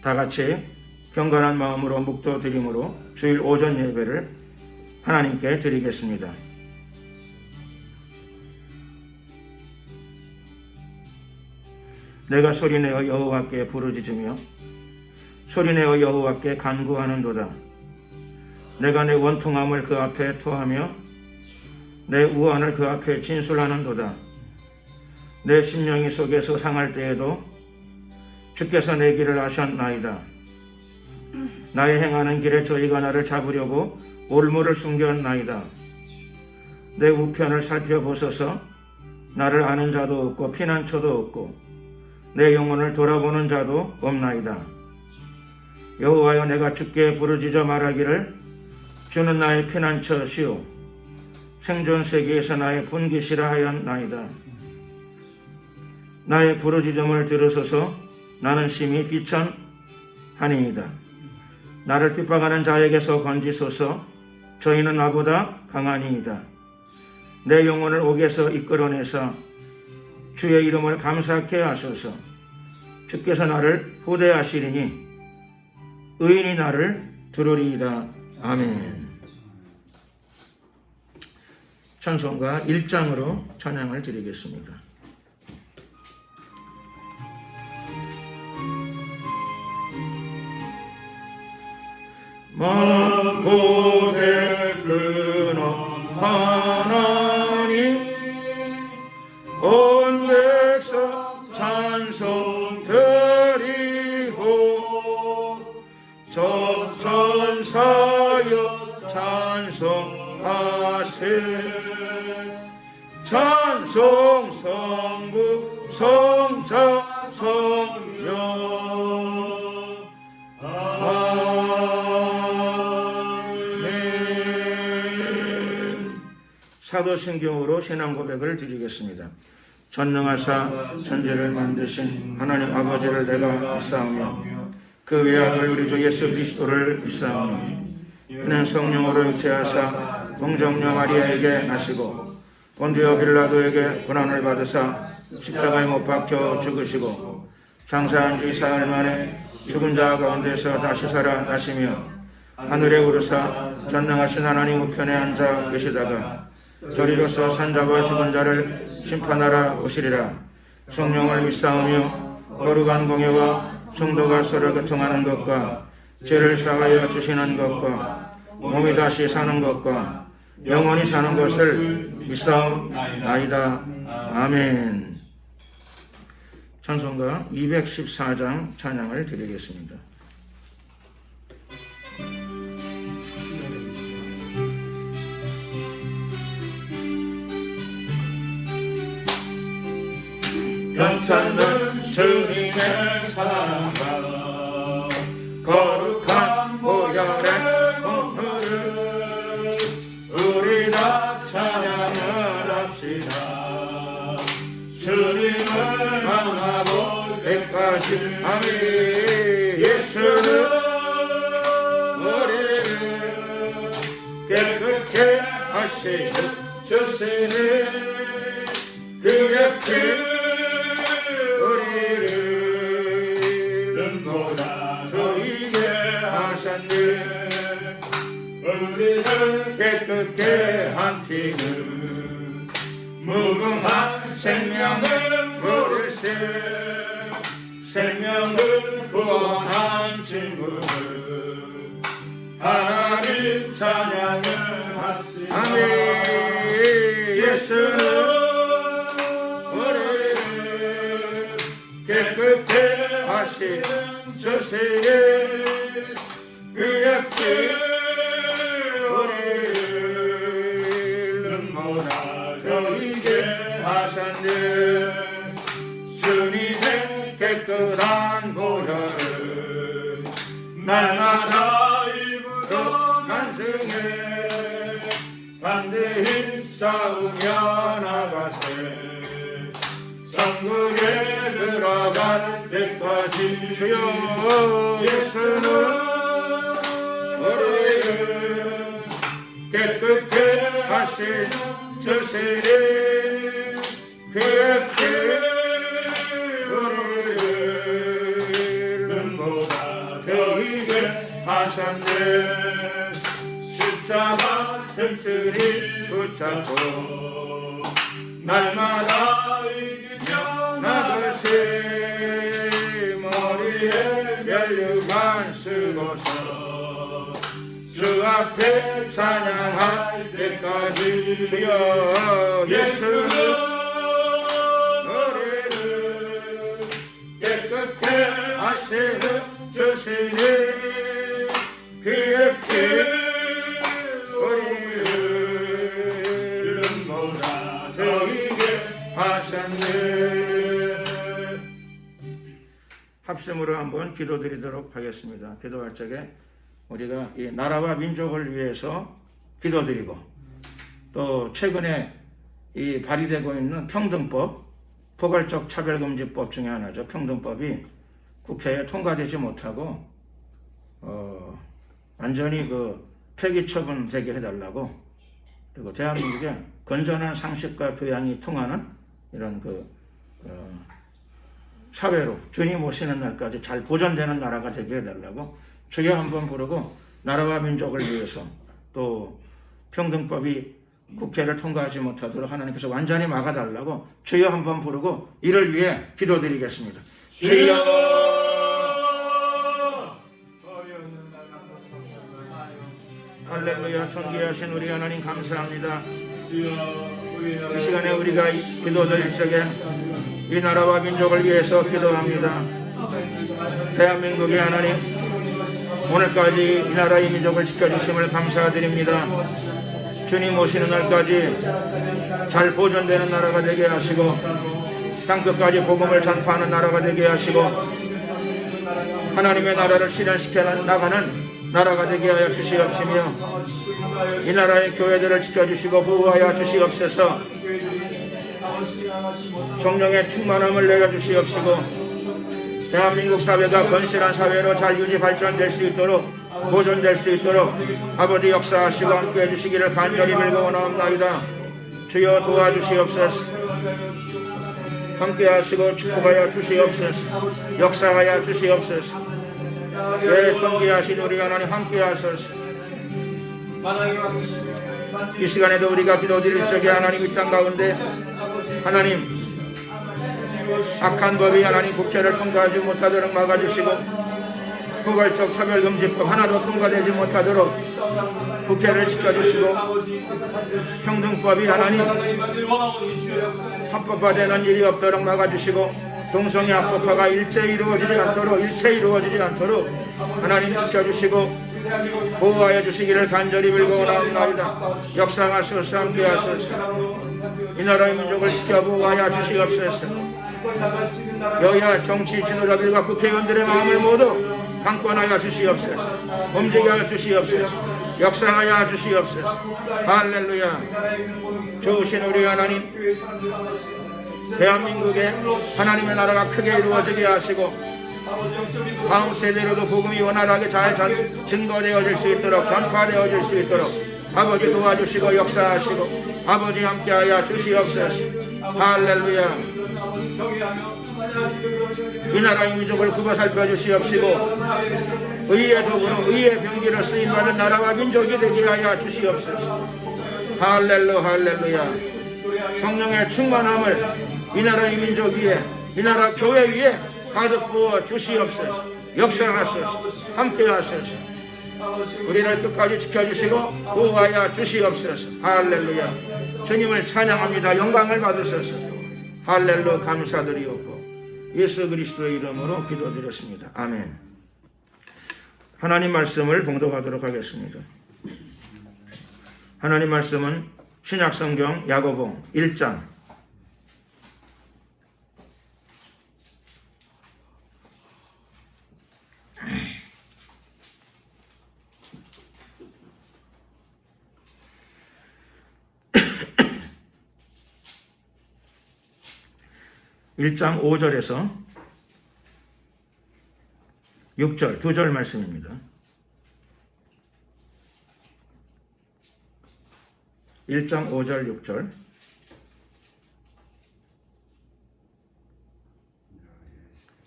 다 같이 경건한 마음으로 묵도 드림으로 주일 오전 예배를 하나님께 드리겠습니다. 내가 소리내어 여호와께 부르짖으며 소리내어 여호와께 간구하는도다. 내가 내 원통함을 그 앞에 토하며 내 우환을 그 앞에 진술하는도다. 내 심령이 속에서 상할 때에도 주께서 내 길을 아셨나이다. 나의 행하는 길에 저희가 나를 잡으려고 올무를 숨겼나이다. 내 우편을 살펴보소서. 나를 아는 자도 없고 피난처도 없고 내 영혼을 돌아보는 자도 없나이다. 여호와여, 내가 주께 부르짖어 말하기를 주는 나의 피난처시오 생존 세계에서 나의 분기시라 하였나이다. 나의 부르짖음을 들으소서. 나는 심히 비천하니이다. 나를 핍박하는 자에게서 건지소서. 저희는 나보다 강하니이다. 내 영혼을 옥에서 이끌어내사 주의 이름을 감사케 하소서. 주께서 나를 후대하시리니 의인이 나를 들으리이다. 아멘. 찬송가 1장으로 찬양을 드리겠습니다. 만고대 근원 하나님 온 백성 찬송 드리고 천사여 찬송하세. 찬송 성부 성자 성령 아멘. 사도신경으로 신앙 고백을 드리겠습니다. 전능하사 천지를 만드신 하나님 아버지를 내가 믿사오며 그 외아들 우리 주 예수 그리스도를 믿사오며 이는 성령으로 잉태하사 동정녀 마리아에게 나시고 본디오 빌라도에게 고난을 받으사 십자가에 못 박혀 죽으시고 장사한 지 사흘 만에 죽은 자 가운데서 다시 살아나시며 하늘에 오르사 전능하신 하나님 우편에 앉아 계시다가 저리로서 산자와 죽은 자를 심판하러 오시리라. 성령을 믿사오며 거룩한 공예와 성도가 서로 교통하는 것과 죄를 사하여 주시는 것과 몸이 다시 사는 것과 영원히 사는 것을 믿사옵나이다. 아멘. 찬송가 214장 찬양을 드리겠습니다. 괜찮는 주님의 사랑과 거룩한 보혈의 공로를 우리 다 찬양을 합시다. 주님을 만나볼 때까지. 아멘. 예수는 우리를 깨끗게 하시는 주시니 그의 피 우리를 깨끗게 한 피는 무궁한 생명을 물으세. 생명을 구원한 친구를 하나님 찬양을 하시. 아멘. 예수는 우리를 깨끗게 하시는 주시니 그의 피 주님의 깨끗한 보혈을 날마다 입으로 간증해 반드시 싸우며 나가세. 천국에 들어갈 때까지 주여. 예수는 우리를 깨끗게 하시는 주시니 그의 피 우리를 눈보다 저희에게 하셨네. 십자가 튼튼히 붙잡고 날마다 이기며 나갈세. 머리에 면류관 쓰고서 주 앞에 찬양할 때까지 주여 예수는 우리를 깨끗게 하시는 주시니 그의 피 우리를 모아 저희에게 하셨네. 합심으로 한번 기도드리도록 하겠습니다. 기도할 적에 우리가 이 나라와 민족을 위해서 기도드리고, 또 최근에 이 발의되고 있는 평등법, 포괄적 차별금지법 중에 하나죠. 평등법이 국회에 통과되지 못하고 완전히 폐기 처분되게 해달라고, 그리고 대한민국의 건전한 상식과 교양이 통하는 이런 사회로 주님 오시는 날까지 잘 보존되는 나라가 되게 해달라고 주여 한번 부르고, 나라와 민족을 위해서, 또 평등법이 국회를 통과하지 못하도록 하나님께서 완전히 막아달라고 주여 한번 부르고 이를 위해 기도드리겠습니다. 주여! 할렐루야. 존귀하신 우리 하나님 감사합니다. 이 시간에 우리가 기도드릴 적에 이 나라와 민족을 위해서 기도합니다. 대한민국의 하나님, 오늘까지 이 나라의 민족을 지켜주심을 감사드립니다. 주님 오시는 날까지 잘 보존되는 나라가 되게 하시고, 땅끝까지 복음을 전파하는 나라가 되게 하시고, 하나님의 나라를 실현시켜 나가는 나라가 되게 하여 주시옵시며, 이 나라의 교회들을 지켜주시고 보호하여 주시옵소서. 성령의 충만함을 내려주시옵시고, 대한민국 사회가 건실한 사회로 잘 유지 발전될 수 있도록, 보존될 수 있도록 아버지 역사하시고 함께해 주시기를 간절히 빌고 원하옵나이다. 주여 도와주시옵소서. 함께하시고 축복하여 주시옵소서. 역사하여 주시옵소서. 존귀하신 우리 하나님 함께하소서. 이 시간에도 우리가 기도드릴 적에 하나님 이 땅 가운데 하나님 악한 법이 하나님 국회를 통과하지 못하도록 막아주시고, 포괄적 차별금지법 하나도 통과되지 못하도록 국회를 지켜주시고, 평등법이 하나님 합법화되는 일이 없도록 막아주시고, 동성애 합법화가 일체 이루어지지 않도록 하나님 지켜주시고 보호하여 주시기를 간절히 빌고 원하옵나이다. 역사하소서. 함께하소서. 이 나라의 민족을 지켜 보호하여 주시옵소서. 여야 정치 지도자들과 국회의원들의 마음을 모두 강권하여 주시옵소서. 움직여 하여 주시옵소서. 역사하여 주시옵소서. 할렐루야. 좋으신 우리 하나님, 대한민국에 하나님의 나라가 크게 이루어지게 하시고, 다음 세대로도 복음이 원활하게 잘 증거되어질 수 있도록, 전파되어질 수 있도록 아버지 도와주시고 역사하시고 아버지 함께하여 주시옵소서. 할렐루야. 이 나라의 민족을 굽어 살펴주시옵시고, 의의 도구로 의의 병기로 쓰임받은 나라와 민족이 되게 하여 주시옵소서. 할렐루야. 성령의 충만함을 이 나라의 민족 위에, 이 나라 교회 위에 가득 부어 주시옵소서. 역사하소서. 함께하소서. 우리를 끝까지 지켜주시고 보호하여 주시옵소서. 할렐루야. 주님을 찬양합니다. 영광을 받으소서. 할렐루야. 감사드리옵고 예수 그리스도의 이름으로 기도드렸습니다. 아멘. 하나님 말씀을 봉독하도록 하겠습니다. 하나님 말씀은 신약성경 야고보 1장 1장 5절에서 6절, 2절 말씀입니다. 1장 5절, 6절.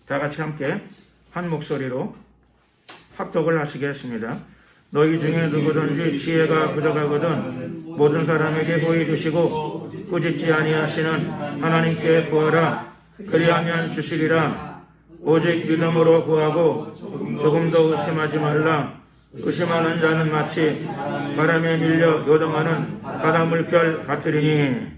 다 같이 함께 한 목소리로 합독을 하시게 했습니다. 너희 중에 누구든지 지혜가 부족하거든 모든 사람에게 보여 주시고 꾸짖지 아니하시는 하나님께 구하라. 그리하면 주시리라. 오직 믿음으로 구하고 조금도 의심하지 말라. 의심하는 자는 마치 바람에 밀려 요동하는 바닷물결 같으리니.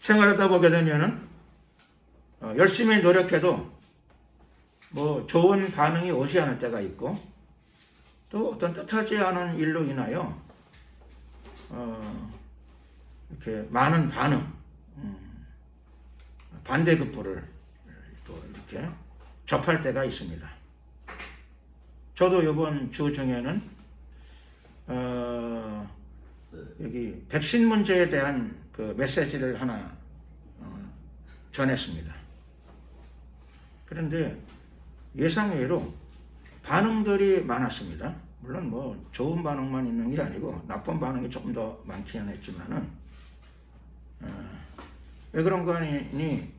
생활하다 보게 되면은 열심히 노력해도 뭐 좋은 반응이 오지 않을 때가 있고, 또 어떤 뜻하지 않은 일로 인하여 이렇게 많은 반응, 반대급부를 또 이렇게 접할 때가 있습니다. 저도 이번 주 중에는 여기 백신 문제에 대한 그 메시지를 하나 전했습니다. 그런데 예상외로 반응들이 많았습니다. 물론 뭐 좋은 반응만 있는 게 아니고 나쁜 반응이 조금 더 많기는 했지만은 왜 그런 거 아니니,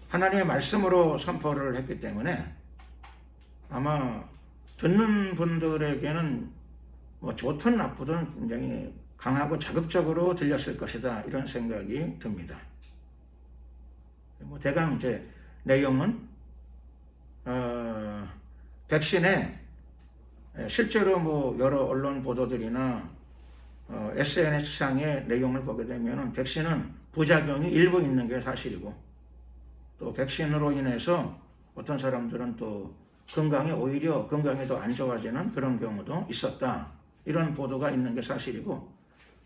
하나님의 말씀으로 선포를 했기 때문에 아마 듣는 분들에게는 뭐 좋든 나쁘든 굉장히 강하고 자극적으로 들렸을 것이다, 이런 생각이 듭니다. 뭐 대강 이제 내용은 백신에 실제로 뭐 여러 언론 보도들이나 SNS상의 내용을 보게 되면 백신은 부작용이 일부 있는 게 사실이고, 또 백신으로 인해서 어떤 사람들은 또 오히려 건강이 더 안 좋아지는 그런 경우도 있었다, 이런 보도가 있는 게 사실이고,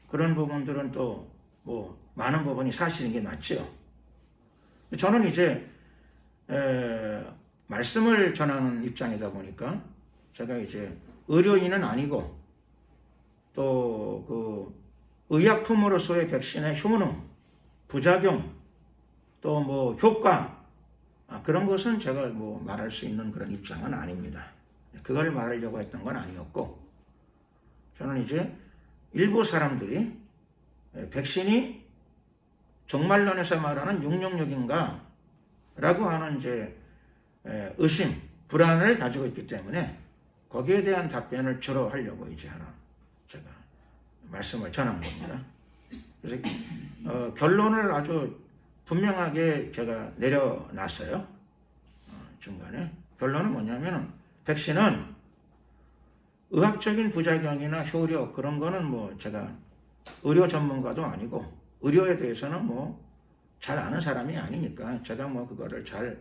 그런 부분들은 또 뭐 많은 부분이 사실인 게 맞죠. 저는 이제 말씀을 전하는 입장이다 보니까 제가 이제 의료인은 아니고, 또 그 의약품으로서의 백신의 효능, 부작용, 또 뭐 효과, 그런 것은 제가 뭐 말할 수 있는 그런 입장은 아닙니다. 그걸 말하려고 했던 건 아니었고, 저는 이제 일부 사람들이 백신이 종말론에서 말하는 666인가 라고 하는 이제 의심, 불안을 가지고 있기 때문에 거기에 대한 답변을 주로 하려고 이제 하나 제가 말씀을 전한 겁니다. 그래서 결론을 아주 분명하게 제가 내려놨어요. 중간에 결론은 뭐냐면은 백신은 의학적인 부작용이나 효력 그런 거는 뭐 제가 의료 전문가도 아니고 의료에 대해서는 뭐 잘 아는 사람이 아니니까 제가 뭐 그거를 잘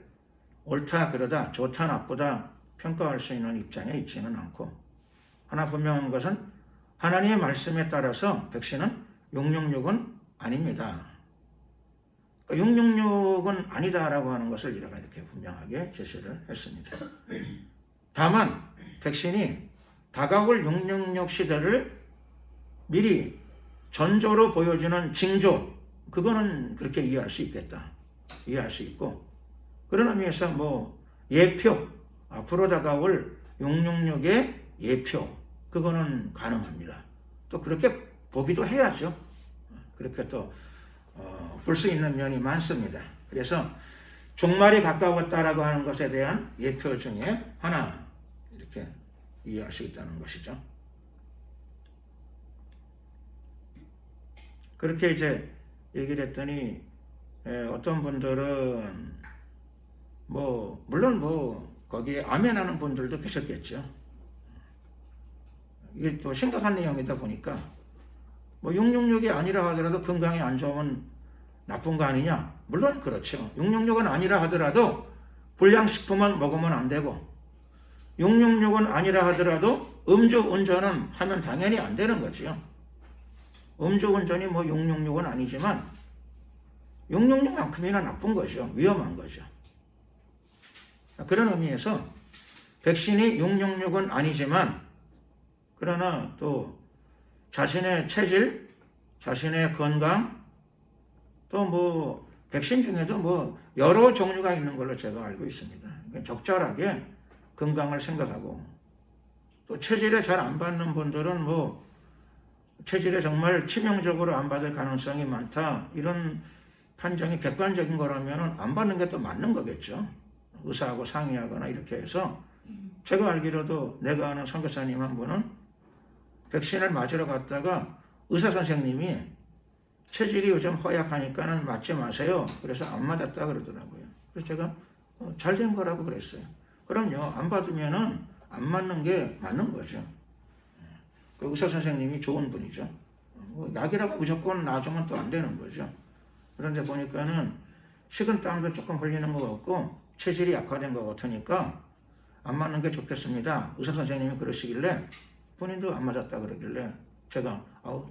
옳다 그러다 좋다 나쁘다 평가할 수 있는 입장에 있지는 않고, 하나 분명한 것은 하나님의 말씀에 따라서 백신은 666은 아닙니다. 666은 아니다라고 하는 것을 제가 이렇게 분명하게 제시를 했습니다. 다만 백신이 다가올 666 시대를 미리 전조로 보여주는 징조, 그거는 그렇게 이해할 수 있겠다. 이해할 수 있고, 그런 의미에서 뭐 예표, 앞으로 다가올 666의 예표, 그거는 가능합니다. 또 그렇게 보기도 해야죠. 그렇게 또 볼 수 있는 면이 많습니다. 그래서 종말이 가까웠다라고 하는 것에 대한 예표 중에 하나, 이렇게 이해할 수 있다는 것이죠. 그렇게 이제 얘기를 했더니 어떤 분들은 뭐 물론 뭐 거기에 아멘하는 분들도 계셨겠죠. 이게 또 심각한 내용이다 보니까 뭐 666이 아니라 하더라도 건강이 안 좋으면 나쁜 거 아니냐? 물론 그렇죠. 666은 아니라 하더라도 불량식품은 먹으면 안 되고, 666은 아니라 하더라도 음주운전은 하면 당연히 안 되는 거죠. 음주운전이 뭐 666은 아니지만 666만큼이나 나쁜 거죠. 위험한 거죠. 그런 의미에서 백신이 666은 아니지만, 그러나 또 자신의 체질, 자신의 건강, 또 뭐 백신 중에도 뭐 여러 종류가 있는 걸로 제가 알고 있습니다. 그러니까 적절하게 건강을 생각하고, 또 체질에 잘 안 받는 분들은 뭐 체질에 정말 치명적으로 안 받을 가능성이 많다, 이런 판정이 객관적인 거라면 안 받는 게 더 맞는 거겠죠. 의사하고 상의하거나 이렇게 해서. 제가 알기로도 내가 아는 선교사님 한 분은 백신을 맞으러 갔다가 의사 선생님이 체질이 요즘 허약하니까는 맞지 마세요. 그래서 안 맞았다 그러더라고요. 그래서 제가 잘 된 거라고 그랬어요. 그럼요, 안 받으면은 안 맞는 게 맞는 거죠. 그 의사 선생님이 좋은 분이죠. 약이라고 무조건 놔주면 또 안 되는 거죠. 그런데 보니까는 식은땀도 조금 흘리는 것 같고 체질이 약화된 것 같으니까 안 맞는 게 좋겠습니다. 의사 선생님이 그러시길래 본인도 안 맞았다 그러길래 제가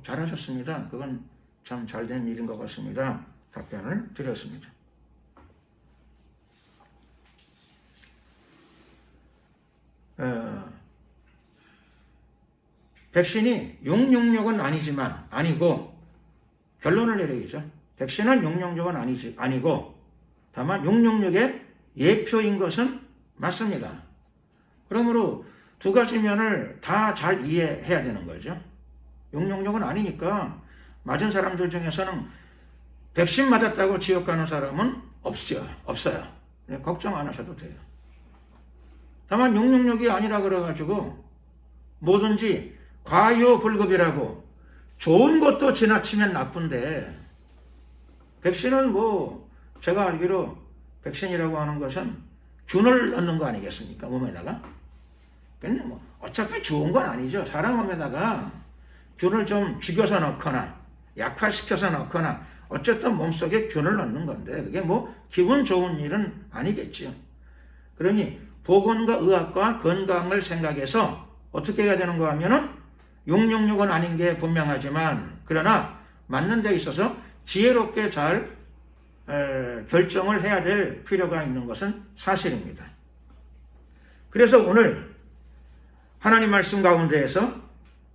잘하셨습니다. 그건 참 잘된 일인 것 같습니다. 답변을 드렸습니다. 백신이 666은 아니고 결론을 내리죠. 백신은 666은 아니고 다만 666의 예표인 것은 맞습니다. 그러므로 두 가지 면을 다 잘 이해해야 되는 거죠. 666은 아니니까 맞은 사람들 중에서는 백신 맞았다고 지옥 가는 사람은 없어요. 걱정 안 하셔도 돼요. 다만 666이 아니라 그래가지고 뭐든지 과유불급이라고 좋은 것도 지나치면 나쁜데 백신은 제가 알기로 백신이라고 하는 것은 균을 넣는 거 아니겠습니까? 몸에다가. 근데 어차피 좋은 건 아니죠. 사람 몸에다가 균을 좀 죽여서 넣거나 약화시켜서 넣거나 어쨌든 몸속에 균을 넣는 건데 그게 기분 좋은 일은 아니겠죠. 그러니 보건과 의학과 건강을 생각해서 어떻게 해야 되는가 하면은 666은 아닌 게 분명하지만 그러나 맞는 데 있어서 지혜롭게 잘 결정을 해야 될 필요가 있는 것은 사실입니다. 그래서 오늘 하나님 말씀 가운데에서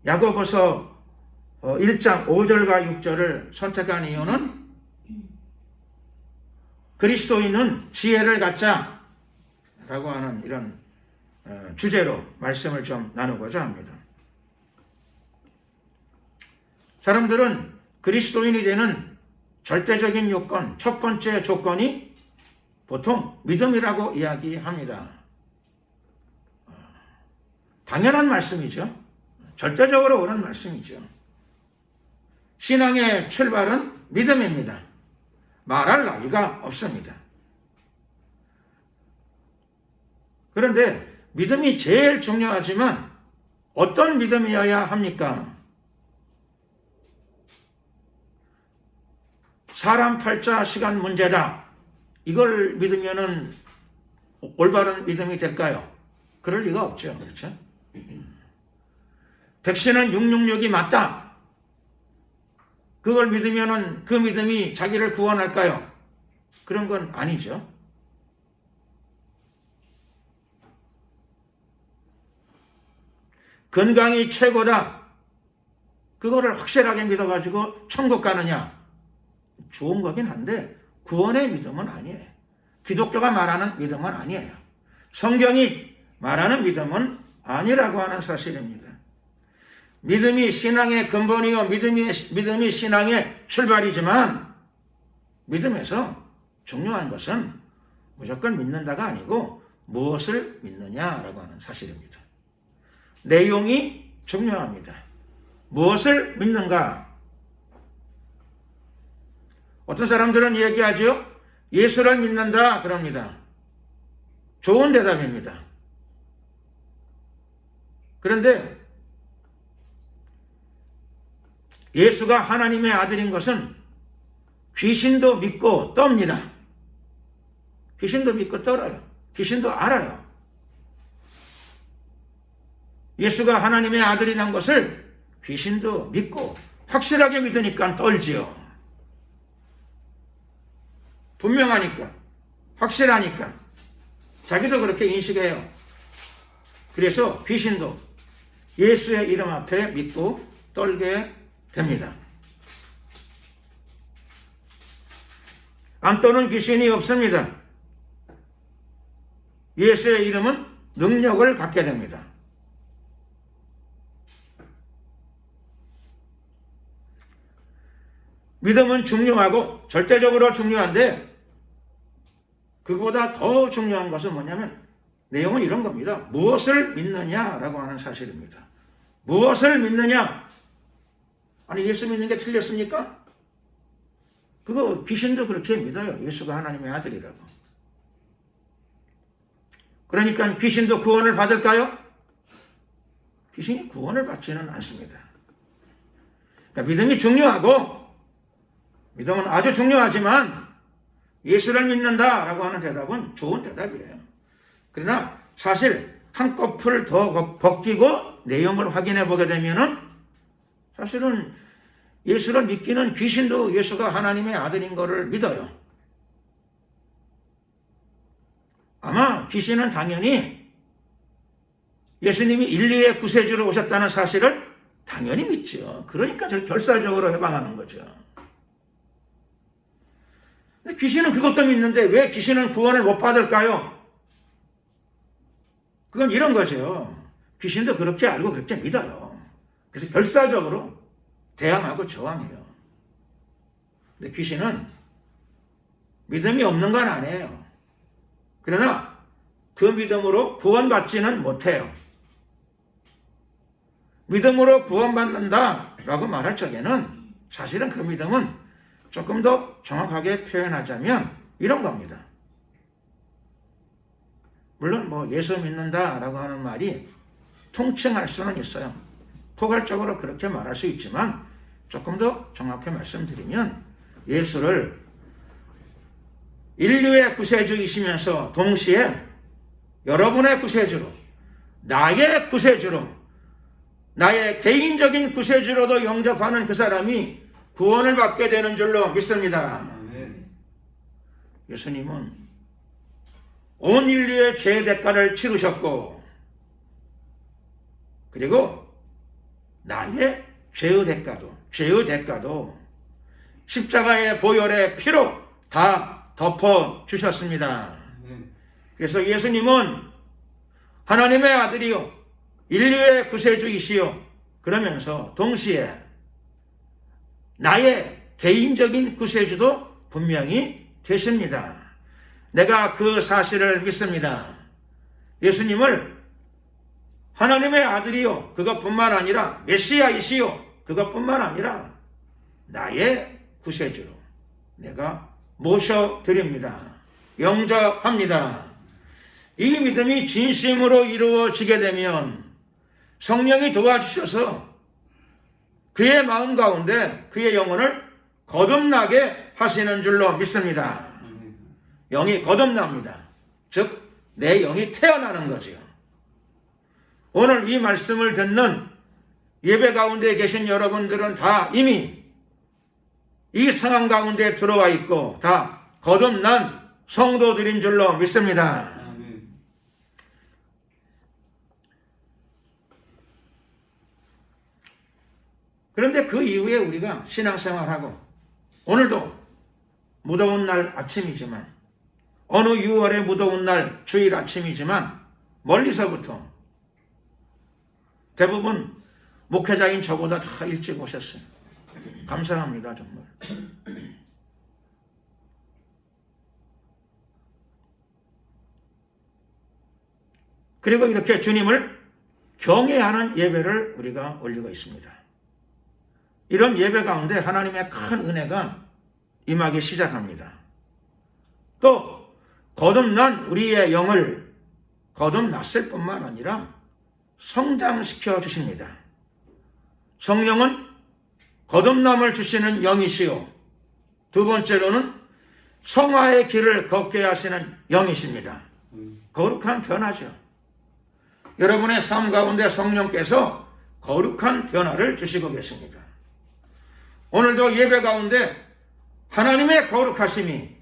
야고보서 1장 5절과 6절을 선택한 이유는 그리스도인은 지혜를 갖자 라고 하는 이런 주제로 말씀을 좀 나누고자 합니다. 사람들은 그리스도인이 되는 절대적인 요건, 첫 번째 조건이 보통 믿음이라고 이야기합니다. 당연한 말씀이죠. 절대적으로 옳은 말씀이죠. 신앙의 출발은 믿음입니다. 말할 나위가 없습니다. 그런데 믿음이 제일 중요하지만 어떤 믿음이어야 합니까? 사람 팔자 시간 문제다. 이걸 믿으면은 올바른 믿음이 될까요? 그럴 리가 없죠. 그렇죠? 백신은 666이 맞다. 그걸 믿으면은 그 믿음이 자기를 구원할까요? 그런 건 아니죠. 건강이 최고다. 그거를 확실하게 믿어가지고 천국 가느냐? 좋은 거긴 한데 구원의 믿음은 아니에요. 기독교가 말하는 믿음은 아니에요. 성경이 말하는 믿음은 아니라고 하는 사실입니다. 믿음이 신앙의 근본이요 믿음이 신앙의 출발이지만 믿음에서 중요한 것은 무조건 믿는다가 아니고 무엇을 믿느냐라고 하는 사실입니다. 내용이 중요합니다. 무엇을 믿는가? 어떤 사람들은 얘기하죠. 예수를 믿는다 그럽니다. 좋은 대답입니다. 그런데 예수가 하나님의 아들인 것은 귀신도 믿고 떱니다. 귀신도 믿고 떨어요. 귀신도 알아요. 예수가 하나님의 아들이란 것을 귀신도 믿고 확실하게 믿으니까 떨지요. 분명하니까, 확실하니까 자기도 그렇게 인식해요. 그래서 귀신도 예수의 이름 앞에 믿고 떨게 됩니다. 안 떠는 귀신이 없습니다. 예수의 이름은 능력을 갖게 됩니다. 믿음은 중요하고 절대적으로 중요한데 그보다 더 중요한 것은 뭐냐면 내용은 이런 겁니다. 무엇을 믿느냐라고 하는 사실입니다. 무엇을 믿느냐? 아니 예수 믿는 게 틀렸습니까? 그거 귀신도 그렇게 믿어요. 예수가 하나님의 아들이라고. 그러니까 귀신도 구원을 받을까요? 귀신이 구원을 받지는 않습니다. 그러니까 믿음이 중요하고 믿음은 아주 중요하지만 예수를 믿는다라고 하는 대답은 좋은 대답이에요. 그러나 사실 한꺼풀 더 벗기고 내용을 확인해 보게 되면은 사실은 예수를 믿기는 귀신도 예수가 하나님의 아들인 것을 믿어요. 아마 귀신은 당연히 예수님이 인류의 구세주로 오셨다는 사실을 당연히 믿죠. 그러니까 저 결사적으로 해방하는 거죠. 근데 귀신은 그것도 믿는데 왜 귀신은 구원을 못 받을까요? 그건 이런 거죠. 귀신도 그렇게 알고 그렇게 믿어요. 그래서 결사적으로 대항하고 저항해요. 근데 귀신은 믿음이 없는 건 아니에요. 그러나 그 믿음으로 구원받지는 못해요. 믿음으로 구원받는다라고 말할 적에는 사실은 그 믿음은 조금 더 정확하게 표현하자면 이런 겁니다. 물론 예수 믿는다라고 하는 말이 통칭할 수는 있어요. 포괄적으로 그렇게 말할 수 있지만 조금 더 정확히 말씀드리면 예수를 인류의 구세주이시면서 동시에 여러분의 구세주로, 나의 구세주로, 나의 개인적인 구세주로도 영접하는 그 사람이 구원을 받게 되는 줄로 믿습니다. 예수님은 온 인류의 죄 대가를 치르셨고 그리고 나의 죄의 대가도 십자가의 보혈의 피로 다 덮어주셨습니다. 그래서 예수님은 하나님의 아들이요 인류의 구세주이시요 그러면서 동시에 나의 개인적인 구세주도 분명히 되십니다. 내가 그 사실을 믿습니다. 예수님을 하나님의 아들이요 그것뿐만 아니라 메시아이시요 그것뿐만 아니라 나의 구세주로 내가 모셔드립니다. 영접합니다. 이 믿음이 진심으로 이루어지게 되면 성령이 도와주셔서 그의 마음 가운데 그의 영혼을 거듭나게 하시는 줄로 믿습니다. 영이 거듭납니다. 즉 내 영이 태어나는 거지요. 오늘 이 말씀을 듣는 예배 가운데 계신 여러분들은 다 이미 이 상황 가운데 들어와 있고 다 거듭난 성도들인 줄로 믿습니다. 그런데 그 이후에 우리가 신앙생활하고 오늘도 무더운 날 아침이지만 어느 6월의 무더운 날 주일 아침이지만 멀리서부터 대부분 목회자인 저보다 다 일찍 오셨어요. 감사합니다 정말. 그리고 이렇게 주님을 경외하는 예배를 우리가 올리고 있습니다. 이런 예배 가운데 하나님의 큰 은혜가 임하기 시작합니다. 또 거듭난 우리의 영을 거듭났을 뿐만 아니라 성장시켜 주십니다. 성령은 거듭남을 주시는 영이시요 두 번째로는 성화의 길을 걷게 하시는 영이십니다. 거룩한 변화죠. 여러분의 삶 가운데 성령께서 거룩한 변화를 주시고 계십니다. 오늘도 예배 가운데 하나님의 거룩하심이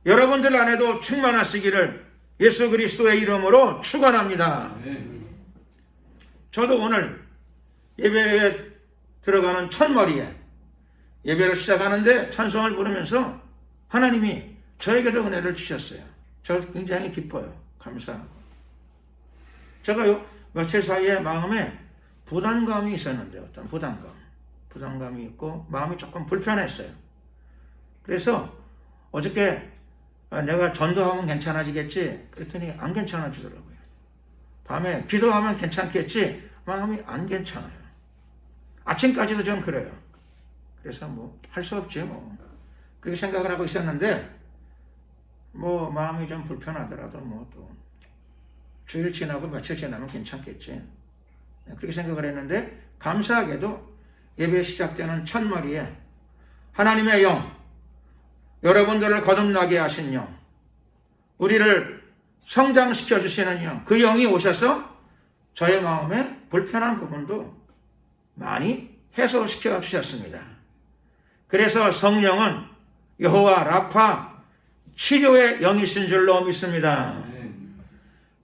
여러분들 안에도 충만하시기를 예수 그리스도의 이름으로 축원합니다. 저도 오늘 예배에 들어가는 첫머리에 예배를 시작하는데 찬송을 부르면서 하나님이 저에게도 은혜를 주셨어요. 저 굉장히 기뻐요. 감사하고. 제가 며칠 사이에 마음에 부담감이 있었는데 어떤 부담감. 부담감이 있고 마음이 조금 불편했어요. 그래서 어저께 내가 전도하면 괜찮아지겠지 그랬더니 안 괜찮아지더라고요. 밤에 기도하면 괜찮겠지 마음이 안 괜찮아요. 아침까지도 좀 그래요. 그래서 뭐 할 수 없지 뭐 그렇게 생각을 하고 있었는데 뭐 마음이 좀 불편하더라도 뭐 또 주일 지나고 며칠 지나면 괜찮겠지 그렇게 생각을 했는데 감사하게도 예배 시작되는 첫머리에 하나님의 영, 여러분들을 거듭나게 하신 영, 우리를 성장시켜 주시는 영, 그 영이 오셔서 저의 마음에 불편한 부분도 많이 해소시켜 주셨습니다. 그래서 성령은 여호와 라파 치료의 영이신 줄로 믿습니다.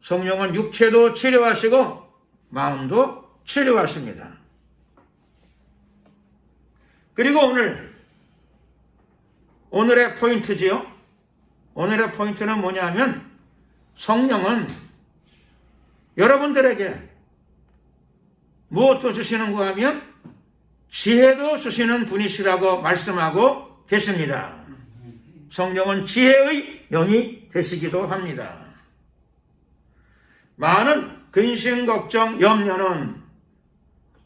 성령은 육체도 치료하시고 마음도 치료하십니다. 그리고 오늘의 포인트지요. 오늘의 포인트는 뭐냐면 성령은 여러분들에게 무엇도 주시는가 하면 지혜도 주시는 분이시라고 말씀하고 계십니다. 성령은 지혜의 영이 되시기도 합니다. 많은 근심, 걱정, 염려는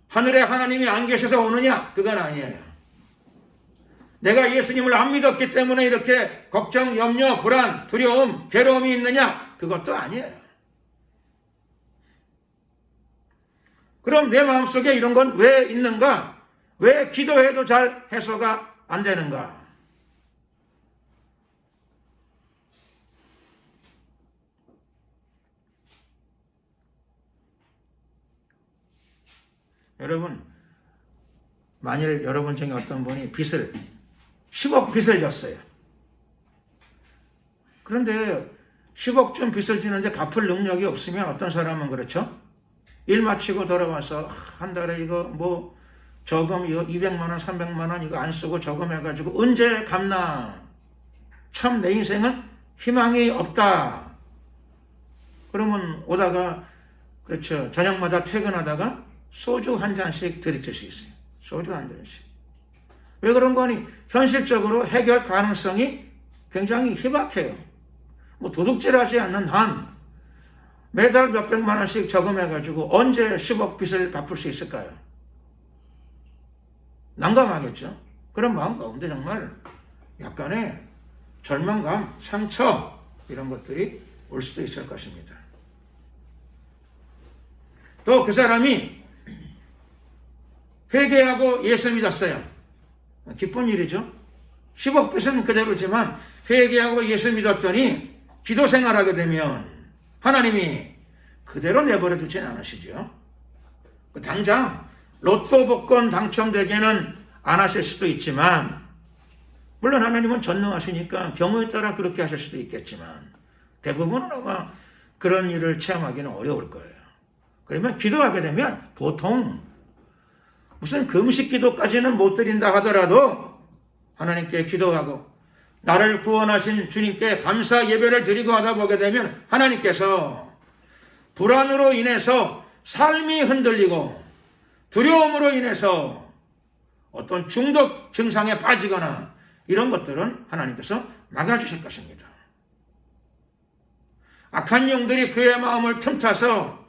하늘에 하나님이 안 계셔서 오느냐? 그건 아니에요. 내가 예수님을 안 믿었기 때문에 이렇게 걱정, 염려, 불안, 두려움, 괴로움이 있느냐? 그것도 아니에요. 그럼 내 마음속에 이런 건 왜 있는가? 왜 기도해도 잘 해소가 안 되는가? 여러분, 만일 여러분 중에 어떤 분이 10억 빚을 졌어요. 그런데 10억쯤 빚을 지는데 갚을 능력이 없으면 어떤 사람은 그렇죠? 일 마치고 돌아와서 한 달에 이거 뭐 저금 이거 200만 원, 300만 원 이거 안 쓰고 저금해가지고 언제 갚나? 참 내 인생은 희망이 없다. 그러면 오다가 그렇죠. 저녁마다 퇴근하다가 소주 한 잔씩 들이킬 수 있어요. 소주 한 잔씩. 왜 그런 거니? 현실적으로 해결 가능성이 굉장히 희박해요. 뭐 도둑질하지 않는 한 매달 몇백만 원씩 저금해가지고 언제 10억 빚을 갚을 수 있을까요? 난감하겠죠. 그런 마음 가운데 정말 약간의 절망감, 상처 이런 것들이 올 수도 있을 것입니다. 또 그 사람이 회개하고 예수 믿었어요. 기쁜 일이죠. 10억 빚은 그대로지만 회개하고 예수 믿었더니 기도 생활하게 되면 하나님이 그대로 내버려 두진 않으시죠. 당장 로또 복권 당첨되게는 안 하실 수도 있지만 물론 하나님은 전능하시니까 경우에 따라 그렇게 하실 수도 있겠지만 대부분은 아마 그런 일을 체험하기는 어려울 거예요. 그러면 기도하게 되면 보통 무슨 금식 기도까지는 못 드린다 하더라도 하나님께 기도하고 나를 구원하신 주님께 감사 예배를 드리고 하다 보게 되면 하나님께서 불안으로 인해서 삶이 흔들리고 두려움으로 인해서 어떤 중독 증상에 빠지거나 이런 것들은 하나님께서 막아주실 것입니다. 악한 영들이 그의 마음을 틈타서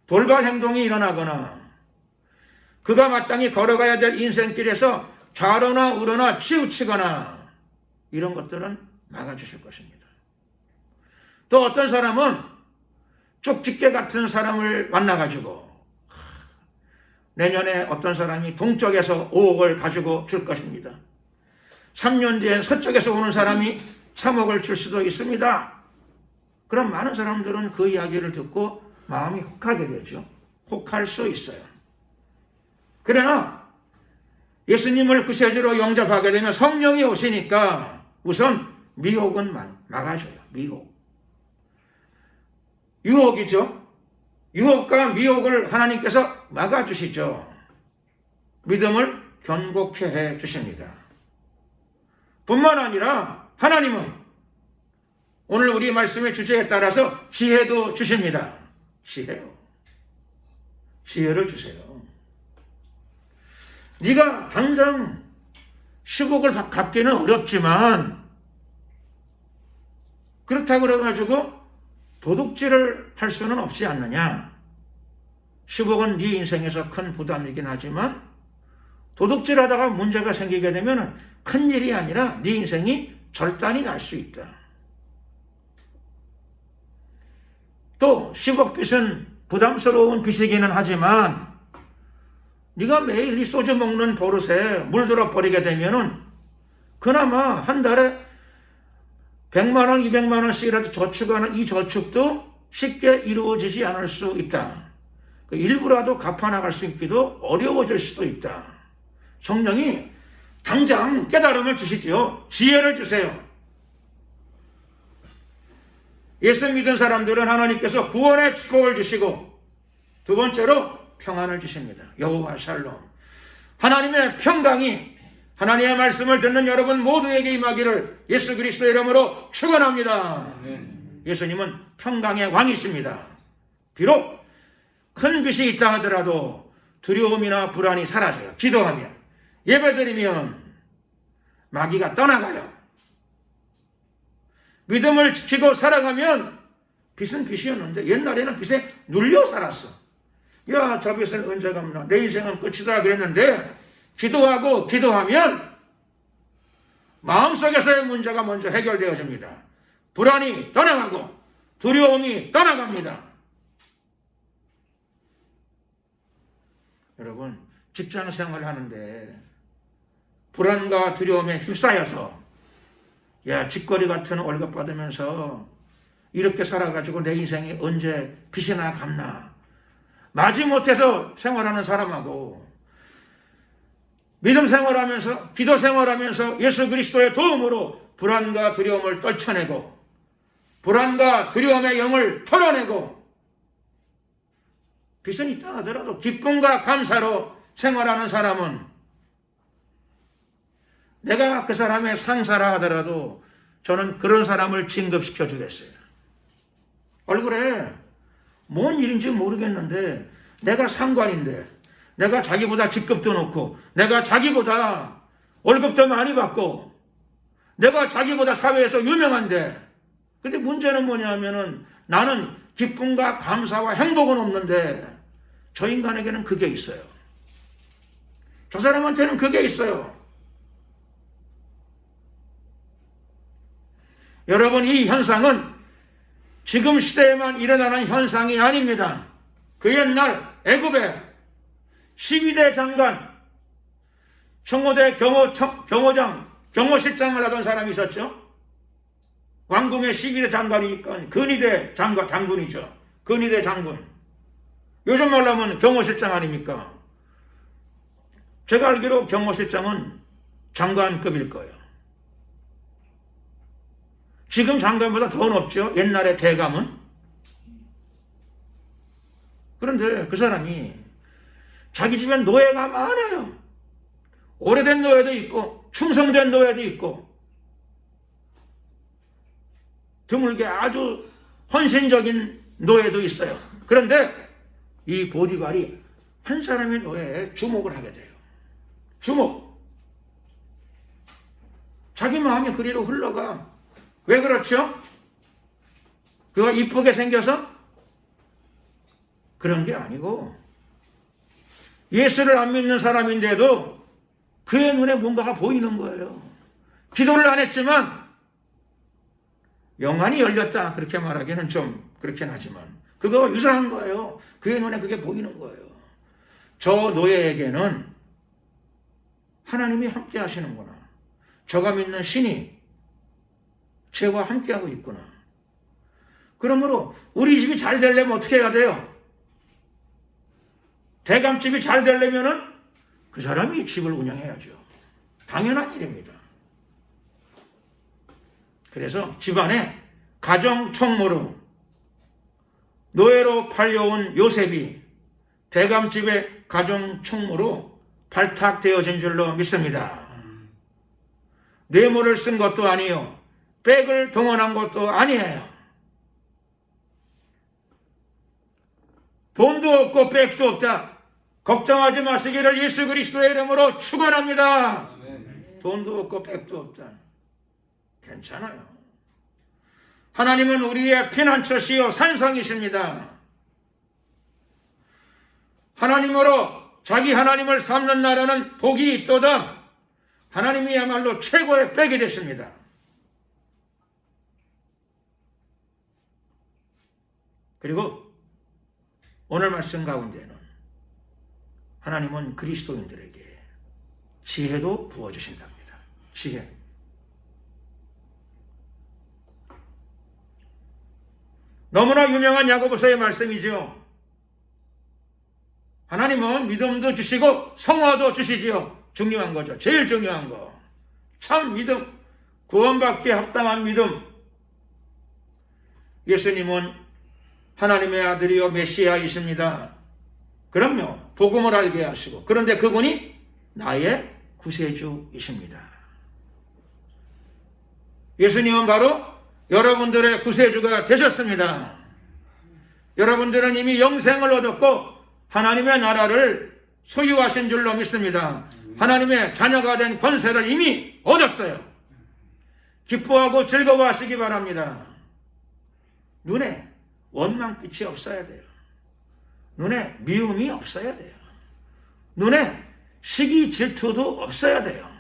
돌발 행동이 일어나거나 그가 마땅히 걸어가야 될 인생길에서 좌로나 우로나 치우치거나 이런 것들은 막아주실 것입니다. 또 어떤 사람은 쪽집게 같은 사람을 만나가지고 내년에 어떤 사람이 동쪽에서 5억을 가지고 줄 것입니다. 3년 뒤엔 서쪽에서 오는 사람이 3억을 줄 수도 있습니다. 그럼 많은 사람들은 그 이야기를 듣고 마음이 혹하게 되죠. 혹할 수 있어요. 그러나 예수님을 구세주로 영접하게 되면 성령이 오시니까 우선 미혹은 막아줘요. 미혹. 유혹이죠. 유혹과 미혹을 하나님께서 막아주시죠. 믿음을 견고케 해 주십니다. 뿐만 아니라 하나님은 오늘 우리 말씀의 주제에 따라서 지혜도 주십니다. 지혜요. 지혜를 주세요. 네가 당장 10억을 갖기는 어렵지만 그렇다고 그래가지고 도둑질을 할 수는 없지 않느냐. 10억은 네 인생에서 큰 부담이긴 하지만 도둑질하다가 문제가 생기게 되면 큰 일이 아니라 네 인생이 절단이 날 수 있다. 또 10억 빚은 부담스러운 빚이기는 하지만 네가 매일 이 소주 먹는 버릇에 물들어 버리게 되면은 그나마 한 달에 100만 원, 200만 원씩이라도 저축하는 이 저축도 쉽게 이루어지지 않을 수 있다. 일부라도 갚아나갈 수 있기도 어려워질 수도 있다. 성령이 당장 깨달음을 주시지요. 지혜를 주세요. 예수 믿은 사람들은 하나님께서 구원의 축복을 주시고 두 번째로 평안을 주십니다. 여호와 샬롬. 하나님의 평강이 하나님의 말씀을 듣는 여러분 모두에게 임하기를 예수 그리스도의 이름으로 축원합니다. 예수님은 평강의 왕이십니다. 비록 큰 빚이 있다 하더라도 두려움이나 불안이 사라져요. 기도하면, 예배드리면 마귀가 떠나가요. 믿음을 지키고 살아가면 빚은 빚이었는데 옛날에는 빚에 눌려 살았어. 야, 저 빚을 언제 갚나? 내 인생은 끝이다 그랬는데 기도하면 마음속에서의 문제가 먼저 해결되어집니다. 불안이 떠나가고 두려움이 떠나갑니다. 여러분, 직장 생활을 하는데 불안과 두려움에 휩싸여서 야, 쥐꼬리 같은 월급 받으면서 이렇게 살아가지고 내 인생이 언제 빚이나 갚나. 마지못해서 생활하는 사람하고 믿음 생활하면서 기도 생활하면서 예수 그리스도의 도움으로 불안과 두려움을 떨쳐내고 불안과 두려움의 영을 털어내고 빚은 있다 하더라도 기쁨과 감사로 생활하는 사람은 내가 그 사람의 상사라 하더라도 저는 그런 사람을 진급시켜 주겠어요. 얼굴에 뭔 일인지 모르겠는데 내가 상관인데 내가 자기보다 직급도 높고 내가 자기보다 월급도 많이 받고 내가 자기보다 사회에서 유명한데 근데 문제는 뭐냐면은 나는 기쁨과 감사와 행복은 없는데 저 인간에게는 그게 있어요. 저 사람한테는 그게 있어요. 여러분, 이 현상은 지금 시대에만 일어나는 현상이 아닙니다. 그 옛날 애굽에 12대 장관, 청와대 경호실장을 하던 사람이 있었죠. 왕궁의 12대 장관이니까 근위대 장군이죠. 근위대 장군. 요즘 말로 하면 경호실장 아닙니까? 제가 알기로 경호실장은 장관급일 거예요. 지금 장관보다 더 높죠. 옛날의 대감은. 그런데 그 사람이 자기 집엔 노예가 많아요. 오래된 노예도 있고 충성된 노예도 있고 드물게 아주 헌신적인 노예도 있어요. 그런데 이 보디발이 한 사람의 노예에 주목을 하게 돼요. 주목. 자기 마음이 그리로 흘러가. 왜 그렇죠? 그가 이쁘게 생겨서? 그런 게 아니고 예수를 안 믿는 사람인데도 그의 눈에 뭔가가 보이는 거예요. 기도를 안 했지만 영안이 열렸다 그렇게 말하기는 좀 그렇긴 하지만 그거와 유사한 거예요. 그의 눈에 그게 보이는 거예요. 저 노예에게는 하나님이 함께 하시는구나. 저가 믿는 신이 저와 함께하고 있구나. 그러므로 우리 집이 잘 되려면 어떻게 해야 돼요? 대감집이 잘 되려면은 그 사람이 집을 운영해야죠. 당연한 일입니다. 그래서 집안에 가정 총무로 노예로 팔려온 요셉이 대감집의 가정 총무로 발탁되어진 줄로 믿습니다. 뇌물을 쓴 것도 아니요. 백을 동원한 것도 아니에요. 돈도 없고 백도 없다. 걱정하지 마시기를 예수 그리스도의 이름으로 축원합니다. 돈도 없고 백도 없다. 괜찮아요. 하나님은 우리의 피난처시요 산성이십니다. 하나님으로 자기 하나님을 삼는 나라는 복이 있도다. 하나님이야말로 최고의 백이 되십니다. 그리고 오늘 말씀 가운데는 하나님은 그리스도인들에게 지혜도 부어주신답니다. 지혜. 너무나 유명한 야고보서의 말씀이죠. 하나님은 믿음도 주시고 성화도 주시지요. 중요한 거죠. 제일 중요한 거. 참 믿음, 구원받기에 합당한 믿음. 예수님은 하나님의 아들이요 메시아이십니다. 그럼요. 복음을 알게 하시고, 그런데 그분이 나의 구세주이십니다. 예수님은 바로 여러분들의 구세주가 되셨습니다. 여러분들은 이미 영생을 얻었고 하나님의 나라를 소유하신 줄로 믿습니다. 하나님의 자녀가 된 권세를 이미 얻었어요. 기뻐하고 즐거워하시기 바랍니다. 눈에 원망빛이 없어야 돼요. 눈에 미움이 없어야 돼요. 눈에 시기 질투도 없어야 돼요.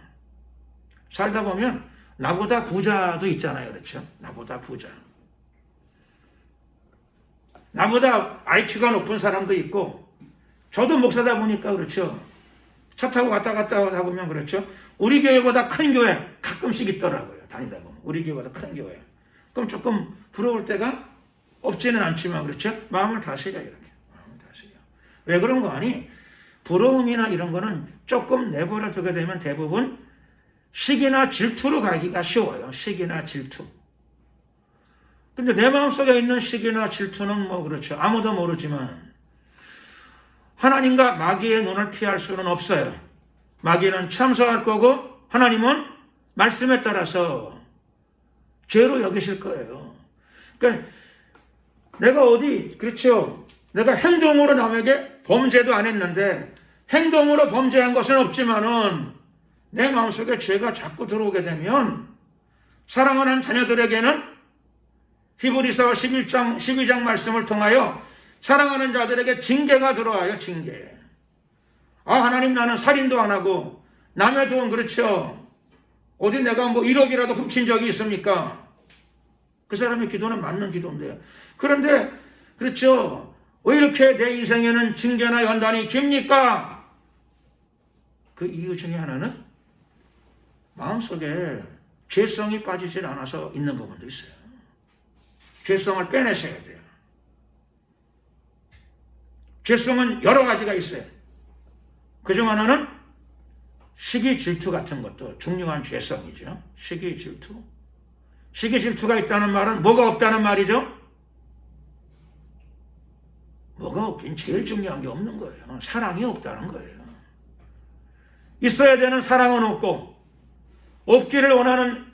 살다 보면 나보다 부자도 있잖아요. 그렇죠? 나보다 부자. 나보다 IQ가 높은 사람도 있고, 저도 목사다 보니까 그렇죠. 차 타고 갔다 하다 보면 그렇죠. 우리 교회보다 큰 교회 가끔씩 있더라고요. 다니다 보면. 우리 교회보다 큰 교회. 그럼 조금 부러울 때가 없지는 않지만 그렇죠. 마음을 다스려 이렇게. 마음을 다스려. 왜 그런 거 아니? 부러움이나 이런 거는 조금 내버려 두게 되면 대부분 시기나 질투로 가기가 쉬워요. 시기나 질투. 근데 내 마음속에 있는 시기나 질투는 뭐 그렇죠. 아무도 모르지만 하나님과 마귀의 눈을 피할 수는 없어요. 마귀는 참소할 거고 하나님은 말씀에 따라서 죄로 여기실 거예요. 그러니까 내가 어디 그렇죠. 내가 행동으로 남에게 범죄도 안 했는데 행동으로 범죄한 것은 없지만은 내 마음속에 죄가 자꾸 들어오게 되면 사랑하는 자녀들에게는 히브리서 12장 말씀을 통하여 사랑하는 자들에게 징계가 들어와요. 징계. 아 하나님 나는 살인도 안 하고 남의 돈 그렇죠. 어디 내가 뭐 1억이라도 훔친 적이 있습니까? 그 사람의 기도는 맞는 기도인데 그런데 그렇죠. 왜 이렇게 내 인생에는 징계나 연단이 깁니까? 그 이유 중에 하나는 마음속에 죄성이 빠지질 않아서 있는 부분도 있어요. 죄성을 빼내셔야 돼요. 죄성은 여러 가지가 있어요. 그중 하나는 시기 질투 같은 것도 중요한 죄성이죠. 시기 질투. 시기 질투가 있다는 말은 뭐가 없다는 말이죠? 뭐가 없긴 제일 중요한 게 없는 거예요. 사랑이 없다는 거예요. 있어야 되는 사랑은 없고 없기를 원하는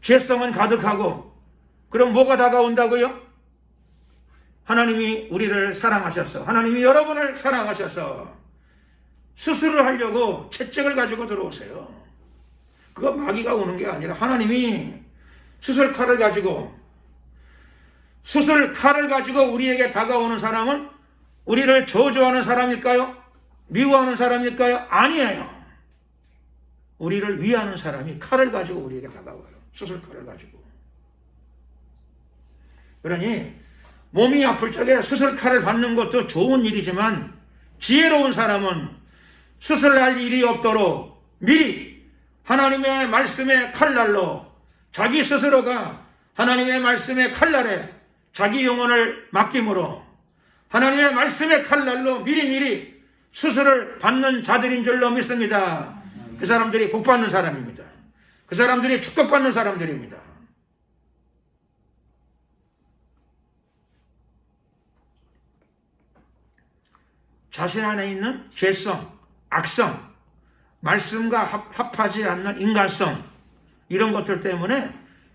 죄성은 가득하고 그럼 뭐가 다가온다고요? 하나님이 우리를 사랑하셔서 하나님이 여러분을 사랑하셔서 수술을 하려고 채찍을 가지고 들어오세요. 그거 마귀가 오는 게 아니라 하나님이 수술칼을 가지고 우리에게 다가오는 사람은 우리를 저주하는 사람일까요? 미워하는 사람일까요? 아니에요. 우리를 위하는 사람이 칼을 가지고 우리에게 다가와요. 수술칼을 가지고. 그러니 몸이 아플 적에 수술칼을 받는 것도 좋은 일이지만 지혜로운 사람은 수술할 일이 없도록 미리 하나님의 말씀의 칼날로 자기 스스로가 하나님의 말씀의 칼날에 자기 영혼을 맡김으로 하나님의 말씀의 칼날로 미리미리 수술을 받는 자들인 줄로 믿습니다. 그 사람들이 복받는 사람입니다. 그 사람들이 축복받는 사람들입니다. 자신 안에 있는 죄성, 악성, 말씀과 합하지 않는 인간성 이런 것들 때문에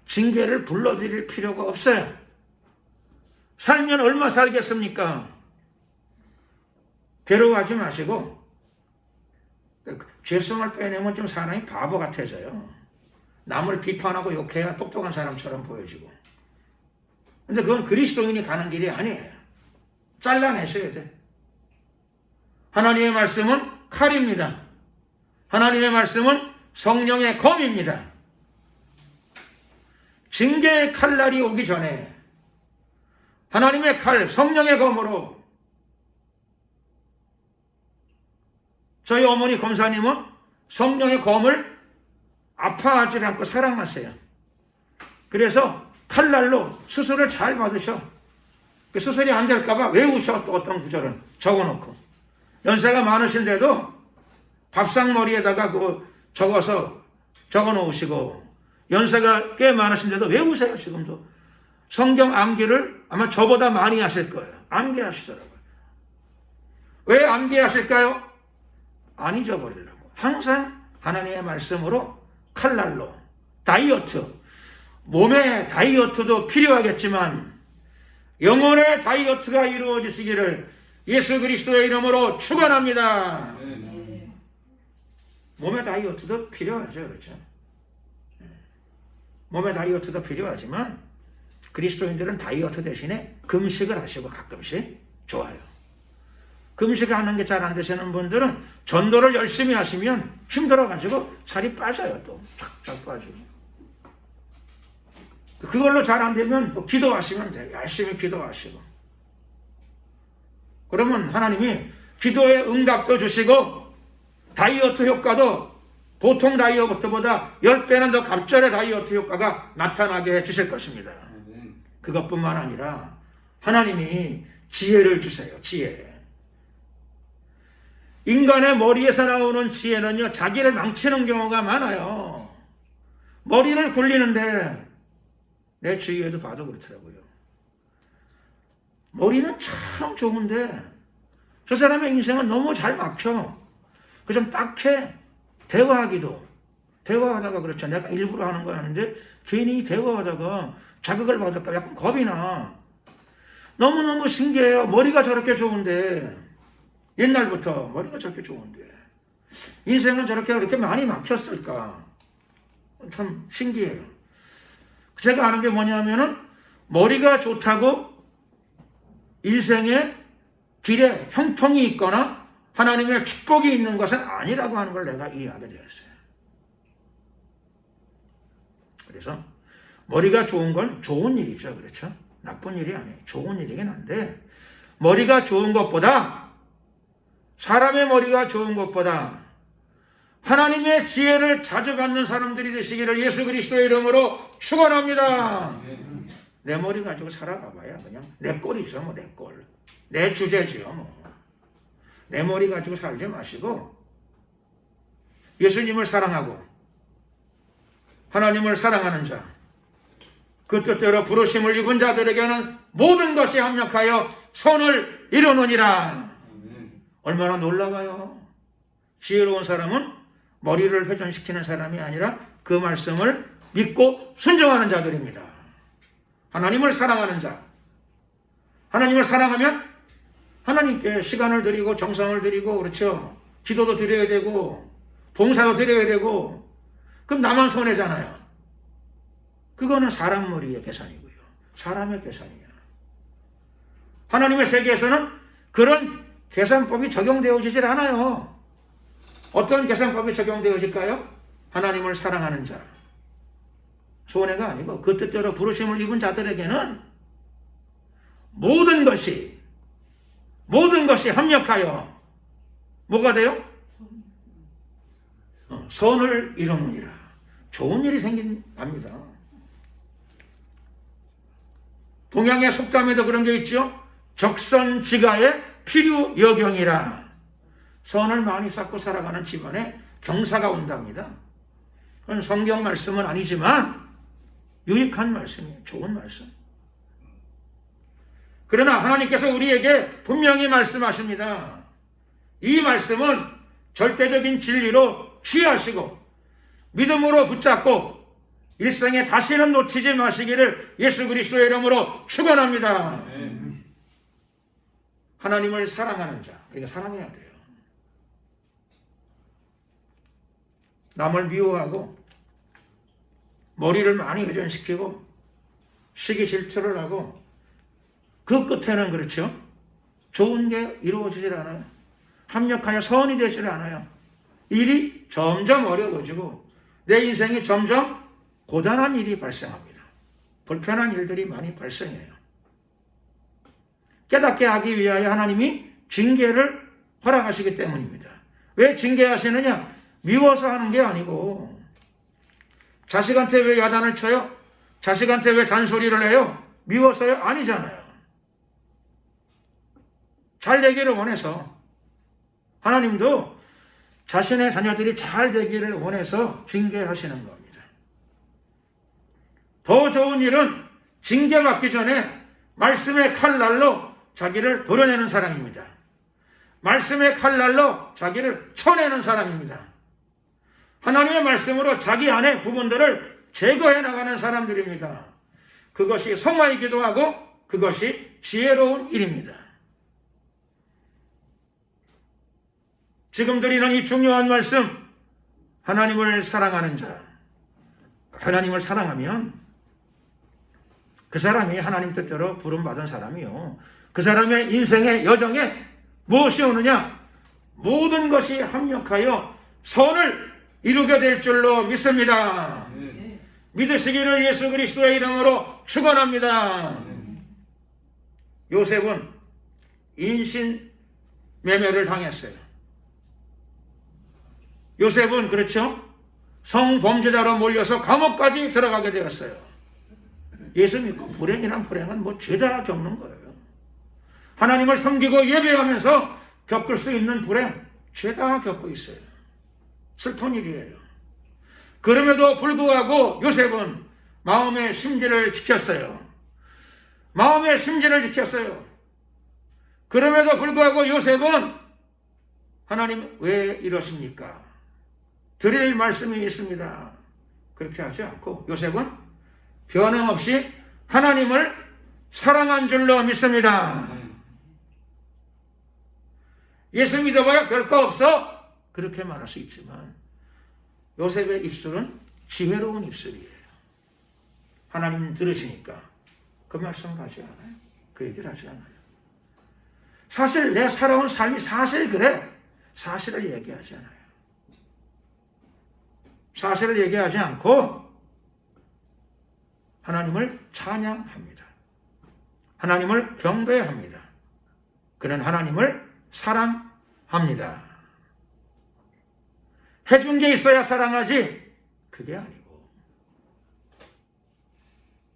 징계를 불러드릴 필요가 없어요. 살면 얼마 살겠습니까? 괴로워하지 마시고, 죄성을 빼내면 좀 사람이 바보 같아져요. 남을 비판하고 욕해야 똑똑한 사람처럼 보여지고. 근데 그건 그리스도인이 가는 길이 아니에요. 잘라내셔야 돼. 하나님의 말씀은 칼입니다. 하나님의 말씀은 성령의 검입니다. 징계의 칼날이 오기 전에 하나님의 칼, 성령의 검으로, 저희 어머니 검사님은 성령의 검을 아파하지 않고 사랑하세요. 그래서 칼날로 수술을 잘 받으셔. 그 수술이 안 될까봐 외우셔. 또 어떤 구절은 적어놓고. 연세가 많으신데도 밥상머리에다가 그거 적어놓으시고, 연세가 꽤 많으신데도 외우세요. 지금도 성경 암기를 아마 저보다 많이 하실 거예요. 암기하시더라고요. 왜 암기하실까요? 안 잊어버리려고. 항상 하나님의 말씀으로 칼날로. 다이어트, 몸의 다이어트도 필요하겠지만 영혼의 다이어트가 이루어지시기를 예수 그리스도의 이름으로 축원합니다. 몸의 다이어트도 필요하죠. 그렇죠? 몸의 다이어트도 필요하지만 그리스도인들은 다이어트 대신에 금식을 하시고 가끔씩 좋아요. 금식하는 게 잘 안 되시는 분들은 전도를 열심히 하시면 힘들어가지고 살이 빠져요. 또 쫙쫙 빠지고. 그걸로 잘 안 되면 또 기도하시면 돼요. 열심히 기도하시고. 그러면 하나님이 기도의 응답도 주시고 다이어트 효과도 보통 다이어트보다 10배는 더 갑절의 다이어트 효과가 나타나게 해주실 것입니다. 그것뿐만 아니라 하나님이 지혜를 주세요. 지혜. 인간의 머리에서 나오는 지혜는요, 자기를 망치는 경우가 많아요. 머리를 굴리는데, 내 주위에도 봐도 그렇더라고요. 머리는 참 좋은데 저 사람의 인생은 너무 잘 막혀. 그 좀 딱해. 대화하다가 그렇죠. 내가 일부러 하는 거 아닌데 괜히 대화하다가 자극을 받을까 약간 겁이 나. 너무너무 신기해요. 머리가 저렇게 좋은데, 옛날부터 머리가 저렇게 좋은데 인생은 저렇게 이렇게 많이 막혔을까. 참 신기해요. 제가 아는 게 뭐냐면은 머리가 좋다고 인생의 길에 형통이 있거나 하나님의 축복이 있는 것은 아니라고 하는 걸 내가 이해하게 되었어요. 그래서 머리가 좋은 건 좋은 일이죠. 그렇죠? 나쁜 일이 아니에요. 좋은 일이긴 한데, 머리가 좋은 것보다, 사람의 머리가 좋은 것보다 하나님의 지혜를 자주 받는 사람들이 되시기를 예수 그리스도의 이름으로 축원합니다. 내 머리 가지고 살아가봐야 그냥 내 꼴이죠. 뭐 내 꼴. 내 주제죠. 뭐. 내 머리 가지고 살지 마시고 예수님을 사랑하고 하나님을 사랑하는 자, 그 뜻대로 부르심을 입은 자들에게는 모든 것이 합력하여 선을 이루느니라. 얼마나 놀라워요. 지혜로운 사람은 머리를 회전시키는 사람이 아니라 그 말씀을 믿고 순종하는 자들입니다. 하나님을 사랑하는 자. 하나님을 사랑하면 하나님께 시간을 드리고 정성을 드리고, 그렇죠? 기도도 드려야 되고 봉사도 드려야 되고, 그럼 나만 손해잖아요. 그거는 사람 머리의 계산이고요. 사람의 계산이야. 하나님의 세계에서는 그런 계산법이 적용되어지질 않아요. 어떤 계산법이 적용되어질까요? 하나님을 사랑하는 자. 손해가 아니고 그 뜻대로 부르심을 입은 자들에게는 모든 것이 합력하여 뭐가 돼요? 선을 이루느니라. 좋은 일이 생긴답니다. 동양의 속담에도 그런 게 있죠. 적선지가의 필요여경이라. 선을 많이 쌓고 살아가는 집안에 경사가 온답니다. 그건 성경 말씀은 아니지만 유익한 말씀이에요. 좋은 말씀. 그러나 하나님께서 우리에게 분명히 말씀하십니다. 이 말씀은 절대적인 진리로 취하시고 믿음으로 붙잡고 일생에 다시는 놓치지 마시기를 예수 그리스도의 이름으로 축원합니다. 하나님을 사랑하는 자. 그러니까 사랑해야 돼요. 남을 미워하고 머리를 많이 회전시키고 시기 질투를 하고 그 끝에는 그렇죠. 좋은 게 이루어지질 않아요. 합력하여 선이 되질 않아요. 일이 점점 어려워지고 내 인생이 점점 고단한 일이 발생합니다. 불편한 일들이 많이 발생해요. 깨닫게 하기 위하여 하나님이 징계를 허락하시기 때문입니다. 왜 징계하시느냐? 미워서 하는 게 아니고 자식한테 왜 야단을 쳐요? 자식한테 왜 잔소리를 해요? 미워서요? 아니잖아요. 잘 되기를 원해서 하나님도 자신의 자녀들이 잘 되기를 원해서 징계하시는 겁니다. 더 좋은 일은 징계받기 전에 말씀의 칼날로 자기를 도려내는 사람입니다. 말씀의 칼날로 자기를 쳐내는 사람입니다. 하나님의 말씀으로 자기 안의 부분들을 제거해 나가는 사람들입니다. 그것이 성화이기도 하고 그것이 지혜로운 일입니다. 지금 드리는 이 중요한 말씀, 하나님을 사랑하는 자. 하나님을 사랑하면 그 사람이 하나님 뜻대로 부름받은 사람이요. 그 사람의 인생의 여정에 무엇이 오느냐? 모든 것이 합력하여 선을 이루게 될 줄로 믿습니다. 믿으시기를 예수 그리스도의 이름으로 축원합니다. 요셉은 인신매매를 당했어요. 요셉은 그렇죠? 성범죄자로 몰려서 감옥까지 들어가게 되었어요. 예수 믿고 불행이란 불행은 뭐 죄다 겪는 거예요. 하나님을 섬기고 예배하면서 겪을 수 있는 불행 죄다 겪고 있어요. 슬픈 일이에요. 그럼에도 불구하고 요셉은 마음의 심지를 지켰어요. 마음의 심지를 지켰어요. 그럼에도 불구하고 요셉은 하나님 왜 이러십니까? 드릴 말씀이 있습니다. 그렇게 하지 않고 요셉은 변함없이 하나님을 사랑한 줄로 믿습니다. 예수 믿어봐야 별거 없어. 그렇게 말할 수 있지만 요셉의 입술은 지혜로운 입술이에요. 하나님 들으시니까 그 말씀 하지 않아요. 그 얘기를 하지 않아요. 사실 내 살아온 삶이 사실 그래. 사실을 얘기하지 않아요. 사실을 얘기하지 않고 하나님을 찬양합니다. 하나님을 경배합니다. 그는 하나님을 사랑합니다. 해준 게 있어야 사랑하지 그게 아니고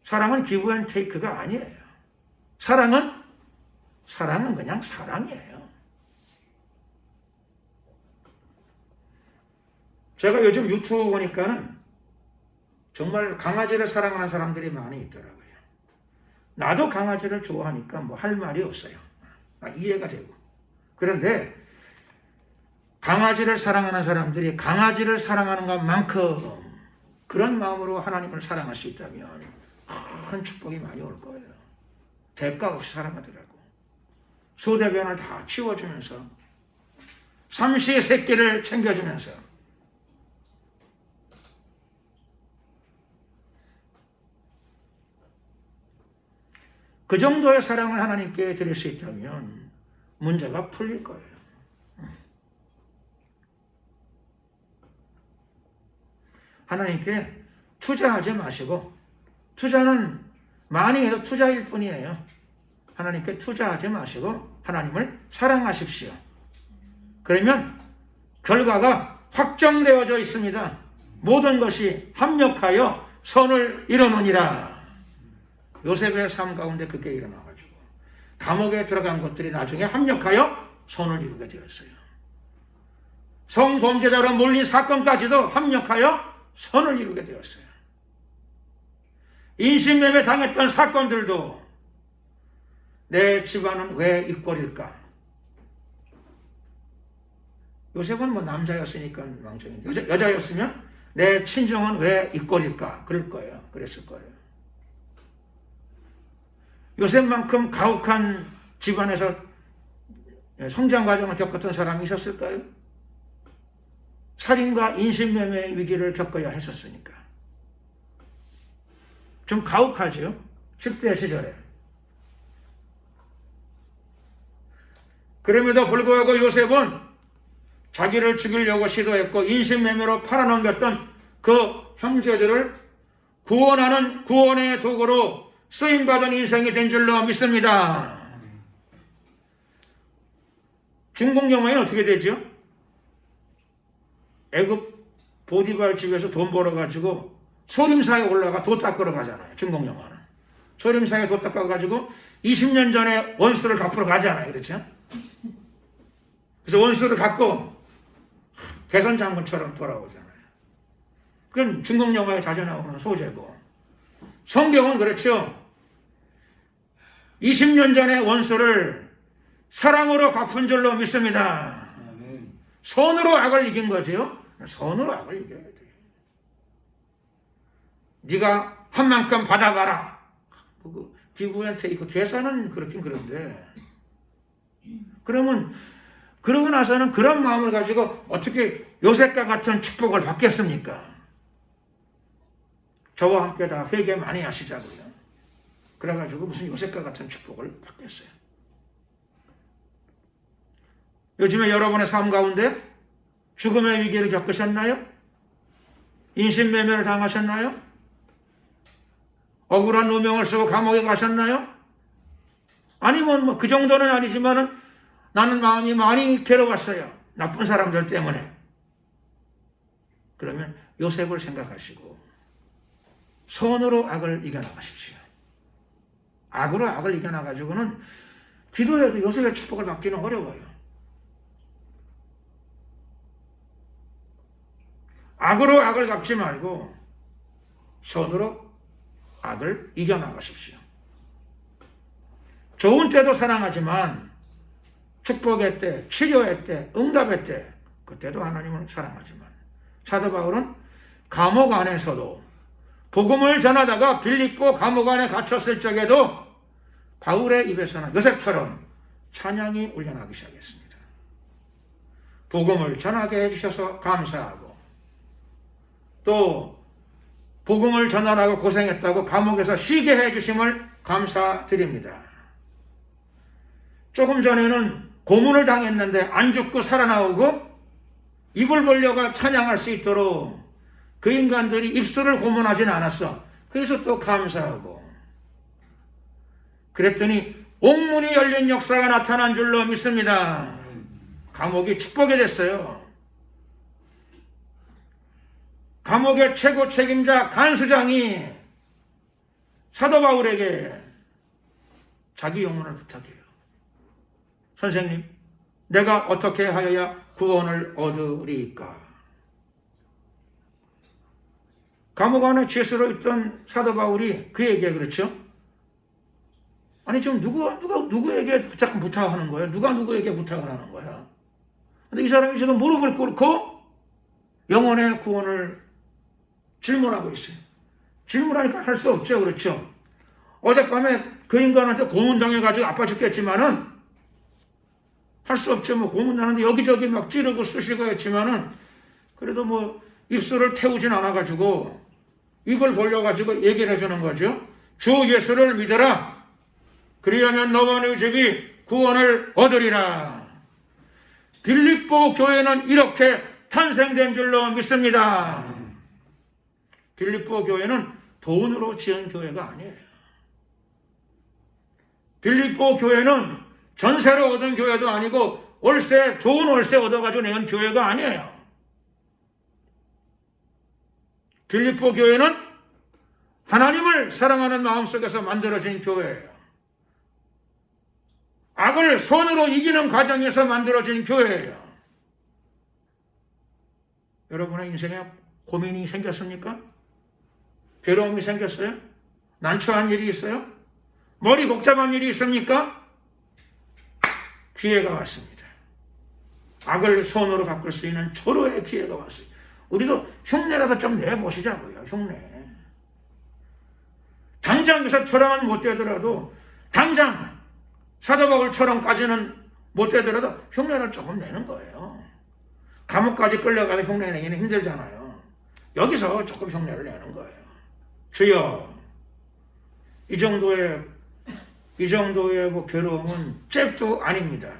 사랑은 기브 앤 테이크가 아니에요. 사랑은 그냥 사랑이에요. 제가 요즘 유튜브 보니까는 정말 강아지를 사랑하는 사람들이 많이 있더라고요. 나도 강아지를 좋아하니까 뭐 할 말이 없어요. 이해가 되고. 그런데 강아지를 사랑하는 사람들이 강아지를 사랑하는 것만큼 그런 마음으로 하나님을 사랑할 수 있다면 큰 축복이 많이 올 거예요. 대가 없이 사랑하더라고. 소대변을 다 치워주면서 삼시 세끼를 챙겨주면서 그 정도의 사랑을 하나님께 드릴 수 있다면 문제가 풀릴 거예요. 하나님께 투자하지 마시고 투자는 많이 해도 투자일 뿐이에요. 하나님께 투자하지 마시고 하나님을 사랑하십시오. 그러면 결과가 확정되어져 있습니다. 모든 것이 합력하여 선을 이루느니라. 요셉의 삶 가운데 그게 일어나가지고 감옥에 들어간 것들이 나중에 합력하여 선을 이루게 되었어요. 성범죄자로 몰린 사건까지도 합력하여 선을 이루게 되었어요. 인신매매 당했던 사건들도 내 집안은 왜 이 꼴일까? 요셉은 뭐 남자였으니까 망정인데 여자였으면 내 친정은 왜 이 꼴일까? 그럴 거예요. 그랬을 거예요. 요셉만큼 가혹한 집안에서 성장 과정을 겪었던 사람이 있었을까요? 살인과 인신매매의 위기를 겪어야 했었으니까. 좀 가혹하죠? 10대 시절에. 그럼에도 불구하고 요셉은 자기를 죽이려고 시도했고 인신매매로 팔아넘겼던 그 형제들을 구원하는 구원의 도구로 쓰임받은 인생이 된 줄로 믿습니다. 중국 영화에는 어떻게 되죠? 애굽 보디발 집에서 돈 벌어가지고 소림사에 올라가 도 닦으러 가잖아요. 중국 영화는. 소림사에 도 닦아가지고 20년 전에 원수를 갚으러 가잖아요. 그렇죠? 그래서 원수를 갚고 개선장군처럼 돌아오잖아요. 그건 중국 영화에 자주 나오는 소재고. 성경은 그렇죠. 20년 전에 원수를 사랑으로 갚은 줄로 믿습니다. 선으로 악을 이긴 거죠. 선으로 악을 이겨야 돼. 네가 한 만큼 받아가라. give and take. 계산은 그렇긴 그런데. 그러면 그러고 나서는 그런 마음을 가지고 어떻게 요셉과 같은 축복을 받겠습니까? 저와 함께 다 회개 많이 하시자고요. 그래가지고 무슨 요셉과 같은 축복을 받겠어요. 요즘에 여러분의 삶 가운데 죽음의 위기를 겪으셨나요? 인신매매를 당하셨나요? 억울한 누명을 쓰고 감옥에 가셨나요? 아니면 뭐 그 정도는 아니지만은 나는 마음이 많이 괴로웠어요. 나쁜 사람들 때문에. 그러면 요셉을 생각하시고 선으로 악을 이겨나가십시오. 악으로 악을 이겨나가지고는 기도해도 요셉의 축복을 받기는 어려워요. 악으로 악을 갚지 말고 선으로 악을 이겨나가십시오. 좋은 때도 사랑하지만 축복의 때, 치료의 때, 응답의 때 그때도 하나님을 사랑하지만 사도 바울은 감옥 안에서도 복음을 전하다가 빌립보 감옥 안에 갇혔을 적에도 바울의 입에서는 요셉처럼 찬양이 울려나기 시작했습니다. 복음을 전하게 해주셔서 감사하고 또 복음을 전하라고 고생했다고 감옥에서 쉬게 해주심을 감사드립니다. 조금 전에는 고문을 당했는데 안 죽고 살아나오고 입을 벌려가 찬양할 수 있도록 그 인간들이 입술을 고문하진 않았어. 그래서 또 감사하고 그랬더니 옥문이 열린 역사가 나타난 줄로 믿습니다. 감옥이 축복이 됐어요. 감옥의 최고 책임자 간수장이 사도 바울에게 자기 영혼을 부탁해요. 선생님, 내가 어떻게 하여야 구원을 얻으리까? 감옥 안에 죄수로 있던 사도 바울이 그에게 그렇죠? 아니 지금 누구에게 부탁하는 거야? 누가 누구에게 부탁을 하는 거야? 근데 이 사람이 지금 무릎을 꿇고 영혼의 구원을 질문하고 있어요. 질문하니까 할 수 없죠. 그렇죠? 어젯밤에 그 인간한테 고문당해가지고 아파 죽겠지만은 할 수 없죠. 뭐 고문당하는데 여기저기 막 찌르고 쑤시고 했지만은 그래도 뭐 입술을 태우진 않아가지고 이걸 벌려가지고 얘기를 해주는 거죠. 주 예수를 믿어라. 그리하면 너와 네 집이 구원을 얻으리라. 빌립보 교회는 이렇게 탄생된 줄로 믿습니다. 빌립보 교회는 돈으로 지은 교회가 아니에요. 빌립보 교회는 전세로 얻은 교회도 아니고 좋은 월세 얻어가지고 낸 교회가 아니에요. 빌립보 교회는 하나님을 사랑하는 마음속에서 만들어진 교회예요. 악을 손으로 이기는 과정에서 만들어진 교회예요. 여러분의 인생에 고민이 생겼습니까? 괴로움이 생겼어요? 난처한 일이 있어요? 머리 복잡한 일이 있습니까? 기회가 왔습니다. 악을 손으로 바꿀 수 있는 절호의 기회가 왔어요. 우리도 흉내라도 좀 내보시자고요. 흉내. 당장 요셉처럼은 못 되더라도 당장 사도 바울처럼까지는 못 되더라도 흉내를 조금 내는 거예요. 감옥까지 끌려가서 흉내 내기는 힘들잖아요. 여기서 조금 흉내를 내는 거예요. 주여, 이 정도의 뭐 괴로움은 잽도 아닙니다.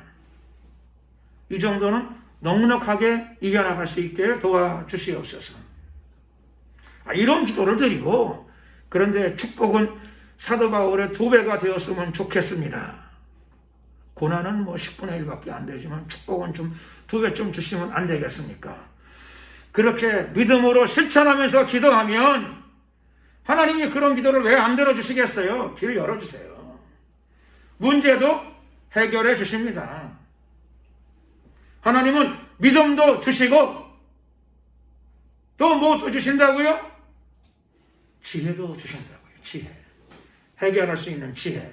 이 정도는 넉넉하게 이겨나갈 수 있게 도와주시옵소서. 이런 기도를 드리고, 그런데 축복은 사도 바울의 2배가 되었으면 좋겠습니다. 고난은 뭐 10분의 1밖에 안 되지만 축복은 좀 2배 좀 주시면 안 되겠습니까? 그렇게 믿음으로 실천하면서 기도하면 하나님이 그런 기도를 왜 안 들어주시겠어요? 길 열어주세요. 문제도 해결해 주십니다. 하나님은 믿음도 주시고 또 뭐 또 주신다고요? 지혜도 주신다고요. 지혜. 해결할 수 있는 지혜.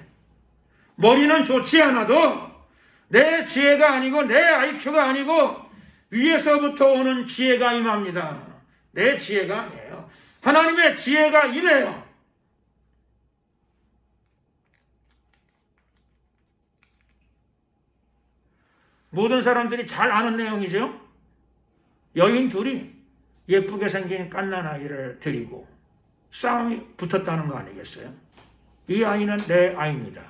머리는 좋지 않아도 내 지혜가 아니고 내 IQ가 아니고 위에서부터 오는 지혜가 임합니다. 내 지혜가 아니에요. 하나님의 지혜가 임해요. 모든 사람들이 잘 아는 내용이죠. 여인 둘이 예쁘게 생긴 갓난아이를 데리고 싸움이 붙었다는 거 아니겠어요? 이 아이는 내 아이입니다.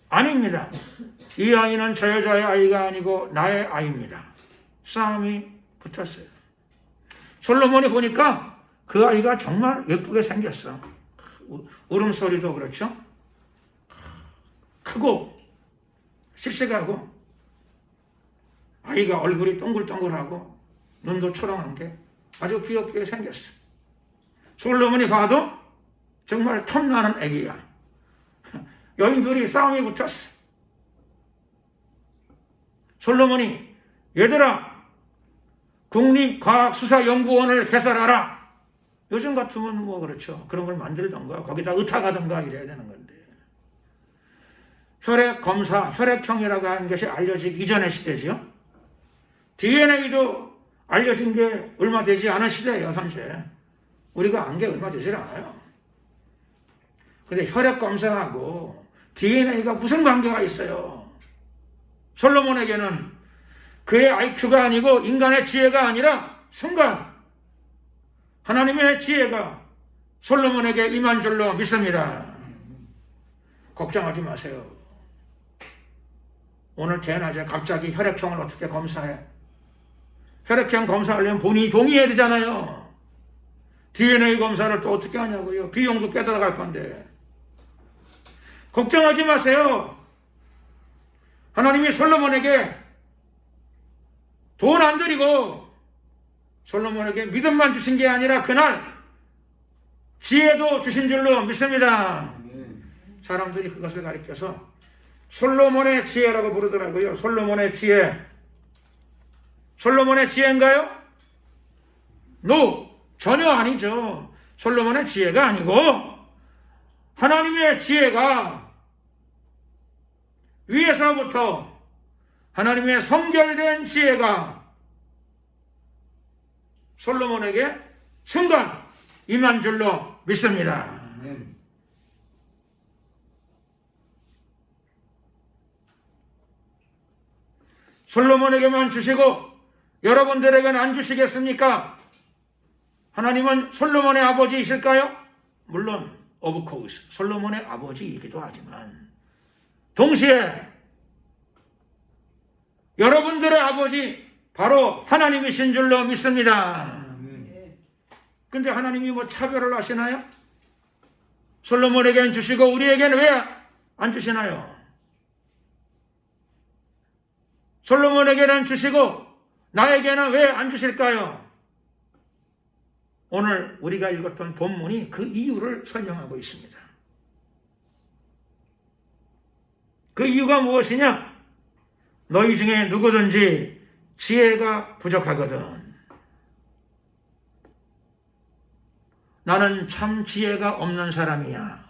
아닙니다. 이 아이는 저 여자의 아이가 아니고 나의 아이입니다. 싸움이 붙었어요. 솔로몬이 보니까 그 아이가 정말 예쁘게 생겼어. 울음소리도 그렇죠. 크고 씩씩하고 아이가 얼굴이 동글동글하고 눈도 초롱한 게 아주 귀엽게 생겼어. 솔로몬이 봐도 정말 탐나는 애기야. 여인들이 싸움이 붙었어. 솔로몬이 얘들아 국립과학수사연구원을 개설하라. 요즘 같으면 뭐 그렇죠. 그런 걸 만들던가 거기다 의탁하던가 이래야 되는 건데. 혈액검사, 혈액형이라고 하는 것이 알려지기 이전의 시대죠. DNA도 알려진 게 얼마 되지 않은 시대예요, 현재. 우리가 안 게 얼마 되질 않아요. 근데 혈액검사하고 DNA가 무슨 관계가 있어요? 솔로몬에게는 그의 IQ가 아니고 인간의 지혜가 아니라 순간 하나님의 지혜가 솔로몬에게 임한 줄로 믿습니다. 걱정하지 마세요. 오늘 대낮에 갑자기 혈액형을 어떻게 검사해? 혈액형 검사하려면 본인이 동의해야 되잖아요. DNA 검사를 또 어떻게 하냐고요. 비용도 깨달아갈 건데. 걱정하지 마세요. 하나님이 솔로몬에게 돈 안 드리고 솔로몬에게 믿음만 주신 게 아니라 그날 지혜도 주신 줄로 믿습니다. 사람들이 그것을 가리켜서 솔로몬의 지혜라고 부르더라고요. 솔로몬의 지혜. 솔로몬의 지혜인가요? No, 전혀 아니죠. 솔로몬의 지혜가 아니고 하나님의 지혜가 위에서부터 하나님의 성결된 지혜가 솔로몬에게 순간 임한 줄로 믿습니다. 솔로몬에게만 주시고 여러분들에게는 안 주시겠습니까? 하나님은 솔로몬의 아버지이실까요? 물론 of course 솔로몬의 아버지이기도 하지만 동시에 여러분들의 아버지 바로 하나님이신 줄로 믿습니다. 근데 하나님이 뭐 차별을 하시나요? 솔로몬에게는 주시고 우리에게는 왜 안 주시나요? 솔로몬에게는 주시고 나에게는 왜 안 주실까요? 오늘 우리가 읽었던 본문이 그 이유를 설명하고 있습니다. 그 이유가 무엇이냐? 너희 중에 누구든지 지혜가 부족하거든 나는 참 지혜가 없는 사람이야.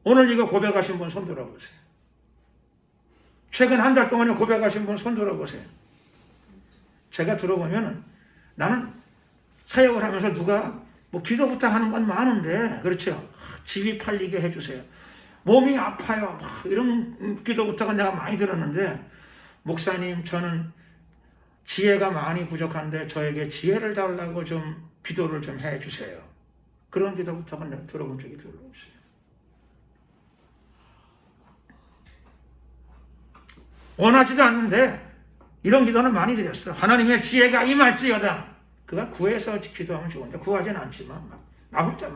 오늘 이거 고백하신 분 손 들어보세요. 최근 한 달 동안에 고백하신 분 손 들어보세요. 제가 들어보면 나는 사역을 하면서 누가 뭐 기도 부탁하는 건 많은데 그렇죠. 집이 팔리게 해주세요. 몸이 아파요. 막 이런 기도부터가 내가 많이 들었는데, 목사님, 저는 지혜가 많이 부족한데 저에게 지혜를 달라고 좀 기도를 좀 해주세요. 그런 기도부터가 내가 들어본 적이 별로 없어요. 원하지도 않는데 이런 기도는 많이 드렸어. 하나님의 지혜가 임할지어다. 그가 구해서 기도하면 좋은데 구하진 않지만 나 혼자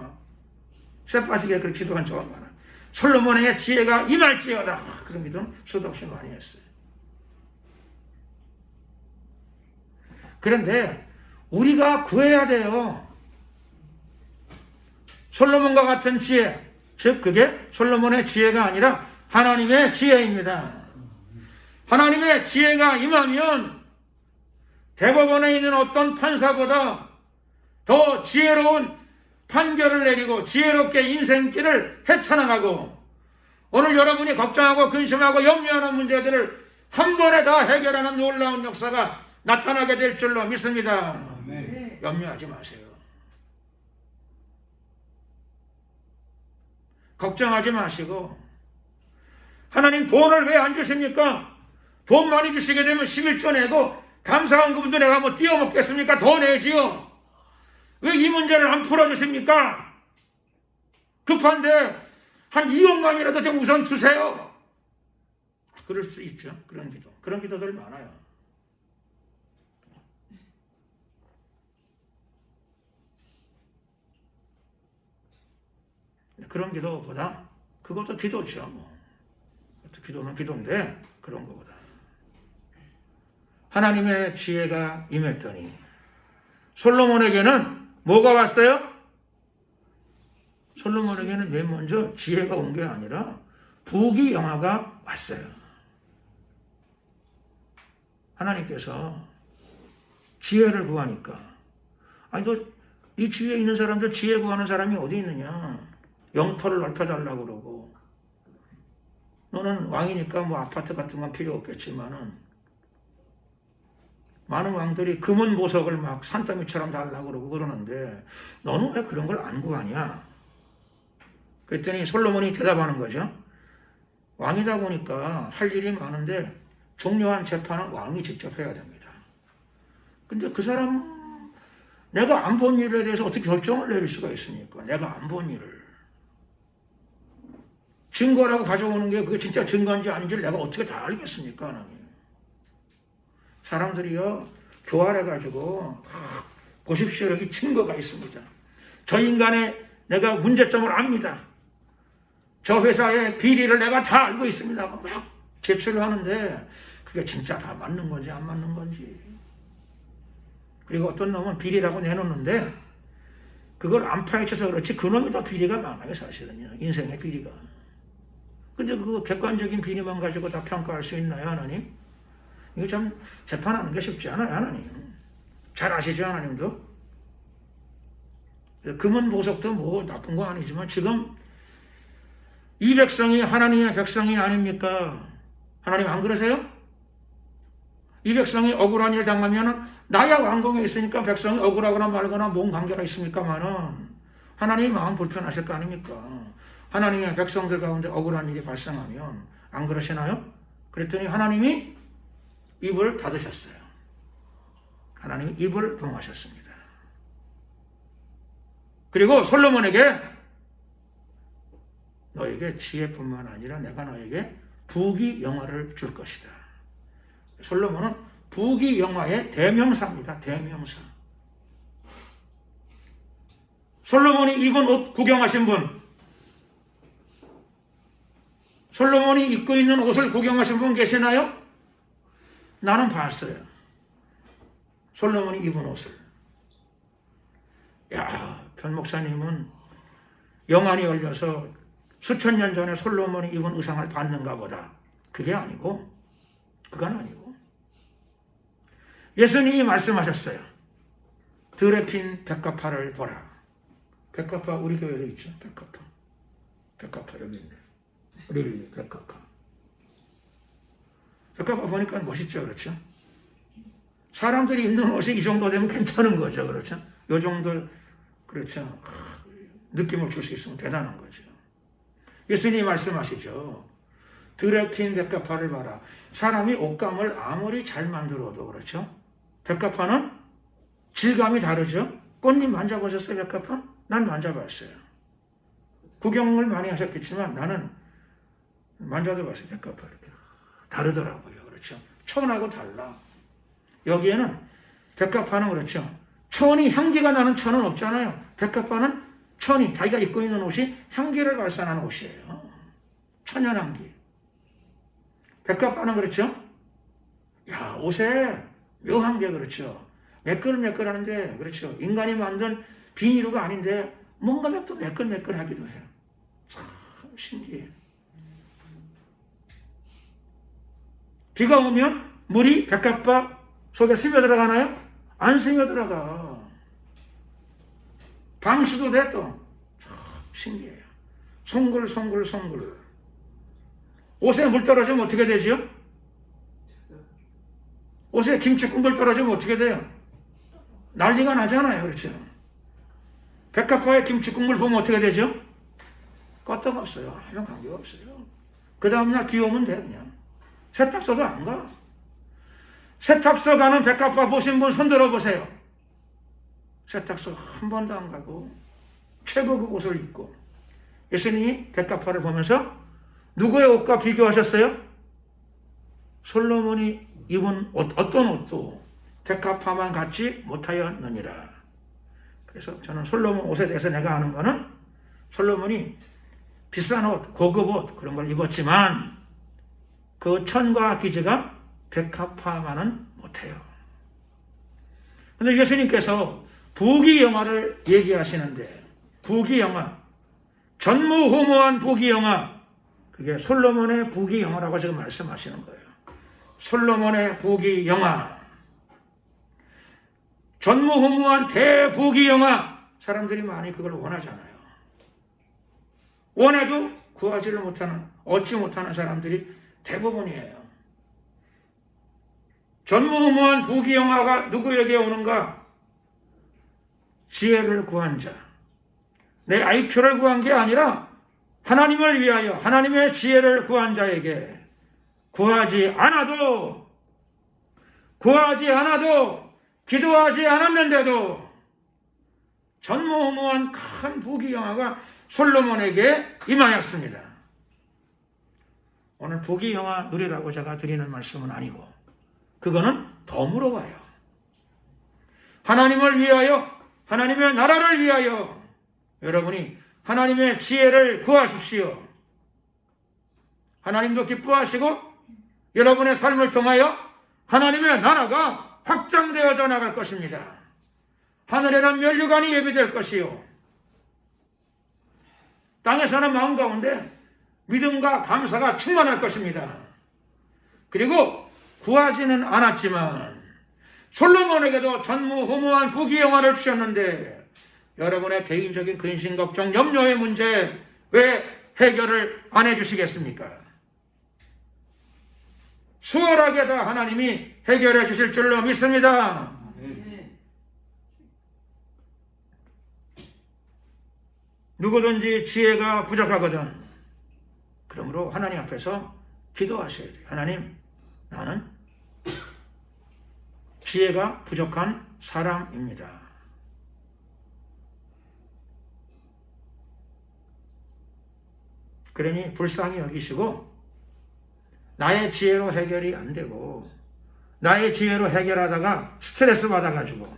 쇠빠지게 그렇게 기도한 적은 많아. 솔로몬의 지혜가 임할지어다. 그런 기도는 수도 없이 많이 했어요. 그런데 우리가 구해야 돼요. 솔로몬과 같은 지혜, 즉 그게 솔로몬의 지혜가 아니라 하나님의 지혜입니다. 하나님의 지혜가 임하면 대법원에 있는 어떤 판사보다 더 지혜로운 판결을 내리고 지혜롭게 인생길을 헤쳐나가고, 오늘 여러분이 걱정하고 근심하고 염려하는 문제들을 한 번에 다 해결하는 놀라운 역사가 나타나게 될 줄로 믿습니다. 네. 염려하지 마세요. 걱정하지 마시고, 하나님 돈을 왜 안 주십니까? 돈 많이 주시게 되면 11조 내고 감사한 그분도 내가 뭐 띄워먹겠습니까? 더 내지요. 왜 이 문제를 안 풀어주십니까? 급한데 한 2억만이라도 좀 우선 주세요. 그럴 수 있죠. 그런 기도들 많아요. 그런 기도보다 그것도 기도죠. 기도는 기도인데 그런 것보다 하나님의 지혜가 임했더니 솔로몬에게는 뭐가 왔어요? 솔로몬에게는 맨 먼저 지혜가 온 게 아니라 부귀영화가 왔어요. 하나님께서 지혜를 구하니까, 아니 이 주위에 있는 사람들 지혜 구하는 사람이 어디 있느냐? 영토를 넓혀달라고 그러고, 너는 왕이니까 뭐 아파트 같은 건 필요 없겠지만은 많은 왕들이 금은 보석을 막 산더미처럼 달라고 그러고 그러는데 너는 왜 그런 걸 안 구하냐? 그랬더니 솔로몬이 대답하는 거죠. 왕이다 보니까 할 일이 많은데 중요한 재판은 왕이 직접 해야 됩니다. 근데 그 사람, 내가 안 본 일에 대해서 어떻게 결정을 내릴 수가 있습니까? 내가 안 본 일을. 증거라고 가져오는 게 그게 진짜 증거인지 아닌지를 내가 어떻게 다 알겠습니까? 하나님. 사람들이요, 교활해가지고, 보십시오. 여기 증거가 있습니다. 저 인간의 내가 문제점을 압니다. 저 회사의 비리를 내가 다 알고 있습니다. 막 제출을 하는데, 그게 진짜 다 맞는 건지 안 맞는 건지. 그리고 어떤 놈은 비리라고 내놓는데, 그걸 안 파헤쳐서 그렇지, 그놈이 더 비리가 많아요, 사실은요. 인생의 비리가. 근데 그 객관적인 비리만 가지고 다 평가할 수 있나요, 하나님? 이거 참 재판하는 게 쉽지 않아요, 하나님. 잘 아시죠, 하나님도? 금은 보석도 뭐 나쁜 거 아니지만 지금 이 백성이 하나님의 백성이 아닙니까? 하나님 안 그러세요? 이 백성이 억울한 일 당하면 나야 왕궁에 있으니까 백성이 억울하거나 말거나 뭔 관계가 있습니까만은 하나님이 마음 불편하실 거 아닙니까? 하나님의 백성들 가운데 억울한 일이 발생하면 안 그러시나요? 그랬더니 하나님이 입을 닫으셨어요. 하나님이 입을 봉하셨습니다. 그리고 솔로몬에게 너에게 지혜뿐만 아니라 내가 너에게 부귀영화를 줄 것이다. 솔로몬은 부귀영화의 대명사입니다. 대명사. 솔로몬이 입은 옷 구경하신 분, 솔로몬이 입고 있는 옷을 구경하신 분 계시나요? 나는 봤어요. 솔로몬이 입은 옷을. 야, 변 목사님은 영안이 열려서 수천 년 전에 솔로몬이 입은 의상을 봤는가 보다. 그게 아니고, 그건 아니고. 예수님이 말씀하셨어요. 들에 핀 백합화를 보라. 백합화 우리 교회도 있죠. 백합화 여기 있네. 릴리 백합화. 백합화 보니까 멋있죠, 그렇죠? 사람들이 입는 옷이 이 정도 되면 괜찮은 거죠, 그렇죠? 이 정도, 그렇죠? 느낌을 줄 수 있으면 대단한 거죠. 예수님이 말씀하시죠. 들에 튄 백합화를 봐라. 사람이 옷감을 아무리 잘 만들어도 그렇죠. 백합화는 질감이 다르죠. 꽃님 만져보셨어요, 백합화? 난 만져봤어요. 구경을 많이 하셨겠지만 나는 만져도 봤어요, 백합화. 이렇게 다르더라고요. 그렇죠. 천하고 달라. 여기에는 백합화는 그렇죠. 천이 향기가 나는 천은 없잖아요. 백합화는 천이 자기가 입고 있는 옷이 향기를 발산하는 옷이에요. 천연향기. 백합화는 그렇죠. 야, 옷에 묘한 게 그렇죠. 매끌매끌하는데 그렇죠. 인간이 만든 비닐루가 아닌데 뭔가 또 매끌매끌하기도 해요. 참 신기해요. 비가 오면 물이 백합화 속에 스며들어가나요? 안 스며들어가. 방수도 돼 또. 참 신기해요. 송글. 옷에 물 떨어지면 어떻게 되죠? 옷에 김치 국물 떨어지면 어떻게 돼요? 난리가 나잖아요. 그렇죠? 백합화에 김치 국물 보면 어떻게 되죠? 껐다없어요. 아무 관계가 없어요. 그 다음날 비 오면 돼 그냥. 세탁소도 안 가. 세탁소 가는 백합화 보신 분 손 들어보세요. 세탁소 한 번도 안 가고 최고급 옷을 입고 예수님이 백합화를 보면서 누구의 옷과 비교하셨어요? 솔로몬이 입은 옷, 어떤 옷도 백합화만 갖지 못하였느니라. 그래서 저는 솔로몬 옷에 대해서 내가 아는 거는 솔로몬이 비싼 옷, 고급 옷 그런 걸 입었지만 그 천과 기지가 백합화만은 못해요. 그런데 예수님께서 부귀영화를 얘기하시는데 부귀영화, 전무후무한 부귀영화, 그게 솔로몬의 부귀영화라고 지금 말씀하시는 거예요. 솔로몬의 부귀영화, 전무후무한 대부귀영화. 사람들이 많이 그걸 원하잖아요. 원해도 구하지를 못하는, 얻지 못하는 사람들이 대부분이에요. 전무후무한 부귀영화가 누구에게 오는가? 지혜를 구한 자. 내 IQ를 구한 게 아니라 하나님을 위하여 하나님의 지혜를 구한 자에게 구하지 않아도 기도하지 않았는데도 전무후무한 큰 부귀영화가 솔로몬에게 임하였습니다. 오늘 부귀영화 누리라고 제가 드리는 말씀은 아니고 그거는 더 물어봐요. 하나님을 위하여 하나님의 나라를 위하여 여러분이 하나님의 지혜를 구하십시오. 하나님도 기뻐하시고 여러분의 삶을 통하여 하나님의 나라가 확장되어져 나갈 것입니다. 하늘에는 면류관이 예비될 것이요 땅에서는 마음 가운데 믿음과 감사가 충만할 것입니다. 그리고 구하지는 않았지만 솔로몬에게도 전무후무한 부귀영화를 주셨는데 여러분의 개인적인 근심, 걱정, 염려의 문제 왜 해결을 안 해주시겠습니까? 수월하게 다 하나님이 해결해 주실 줄로 믿습니다. 누구든지 지혜가 부족하거든. 그러므로 하나님 앞에서 기도하셔야 돼요. 하나님, 나는 지혜가 부족한 사람입니다. 그러니 불쌍히 여기시고 나의 지혜로 해결이 안 되고 나의 지혜로 해결하다가 스트레스 받아가지고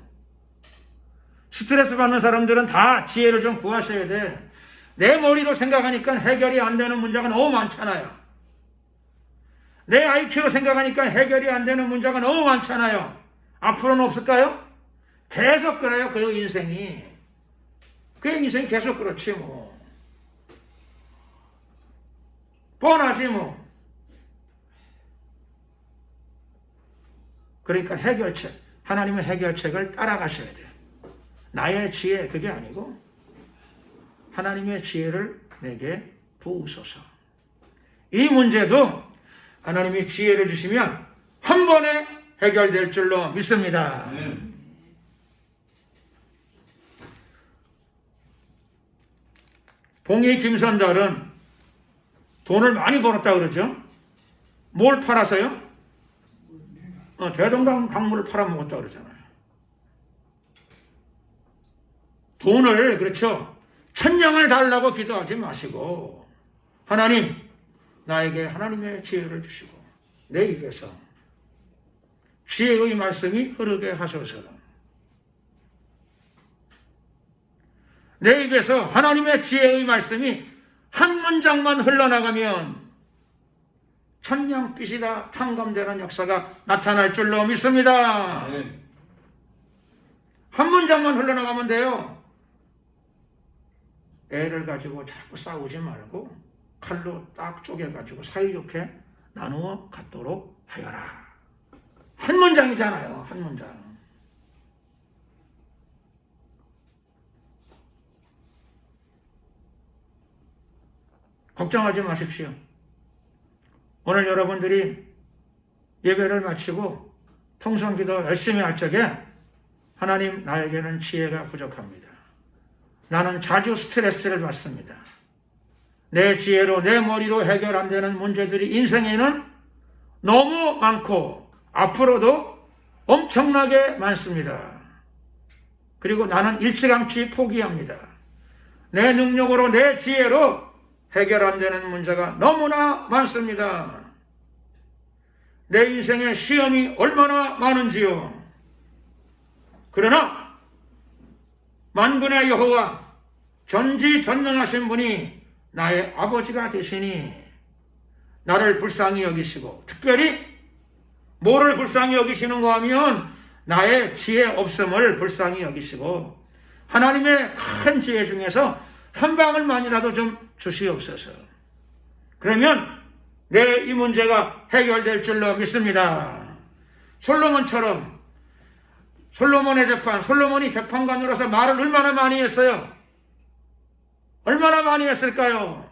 스트레스 받는 사람들은 다 지혜를 좀 구하셔야 돼. 내 머리로 생각하니까 해결이 안 되는 문제가 너무 많잖아요. 내 IQ로 생각하니까 해결이 안 되는 문제가 너무 많잖아요. 앞으로는 없을까요? 계속 그래요. 그 인생이. 그 인생이 계속 그렇지 뭐. 뻔하지 뭐. 그러니까 해결책, 하나님의 해결책을 따라가셔야 돼요. 나의 지혜 그게 아니고 하나님의 지혜를 내게 부으소서. 이 문제도 하나님이 지혜를 주시면 한 번에 해결될 줄로 믿습니다. 봉이 김선달은 돈을 많이 벌었다 그러죠. 뭘 팔아서요? 대동강 강물을 팔아먹었다 그러잖아요. 돈을, 그렇죠, 천냥을 달라고 기도하지 마시고, 하나님, 나에게 하나님의 지혜를 주시고 내 입에서 지혜의 말씀이 흐르게 하소서. 내 입에서 하나님의 지혜의 말씀이 한 문장만 흘러나가면 천냥빛이 다 탕감되는 역사가 나타날 줄로 믿습니다. 네. 한 문장만 흘러나가면 돼요. 애를 가지고 자꾸 싸우지 말고 칼로 딱 쪼개가지고 사이좋게 나누어 갖도록 하여라. 한 문장이잖아요. 한 문장. 걱정하지 마십시오. 오늘 여러분들이 예배를 마치고 통성기도 열심히 할 적에 하나님, 나에게는 지혜가 부족합니다. 나는 자주 스트레스를 받습니다. 내 지혜로, 내 머리로 해결 안 되는 문제들이 인생에는 너무 많고 앞으로도 엄청나게 많습니다. 그리고 나는 일찌감치 포기합니다. 내 능력으로, 내 지혜로 해결 안 되는 문제가 너무나 많습니다. 내 인생에 시험이 얼마나 많은지요. 그러나 만군의 여호와, 전지전능하신 분이 나의 아버지가 되시니 나를 불쌍히 여기시고, 특별히 뭐를 불쌍히 여기시는가 하면 나의 지혜 없음을 불쌍히 여기시고, 하나님의 큰 지혜 중에서 한 방울만이라도 좀 주시옵소서. 그러면 내 이 문제가 해결될 줄로 믿습니다. 솔로몬처럼, 솔로몬의 재판, 솔로몬이 재판관으로서 말을 얼마나 많이 했어요? 얼마나 많이 했을까요?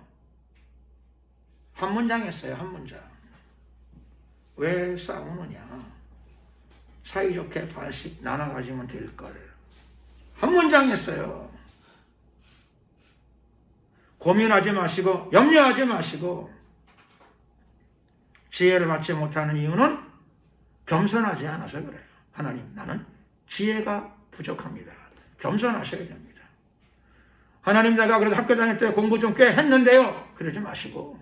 한 문장 했어요. 한 문장. 왜 싸우느냐? 사이좋게 반씩 나눠 가지면 될 걸. 한 문장 했어요. 고민하지 마시고 염려하지 마시고, 지혜를 받지 못하는 이유는 겸손하지 않아서 그래요. 하나님, 나는 지혜가 부족합니다. 겸손하셔야 됩니다. 하나님, 내가 그래도 학교 다닐 때 공부 좀 꽤 했는데요. 그러지 마시고,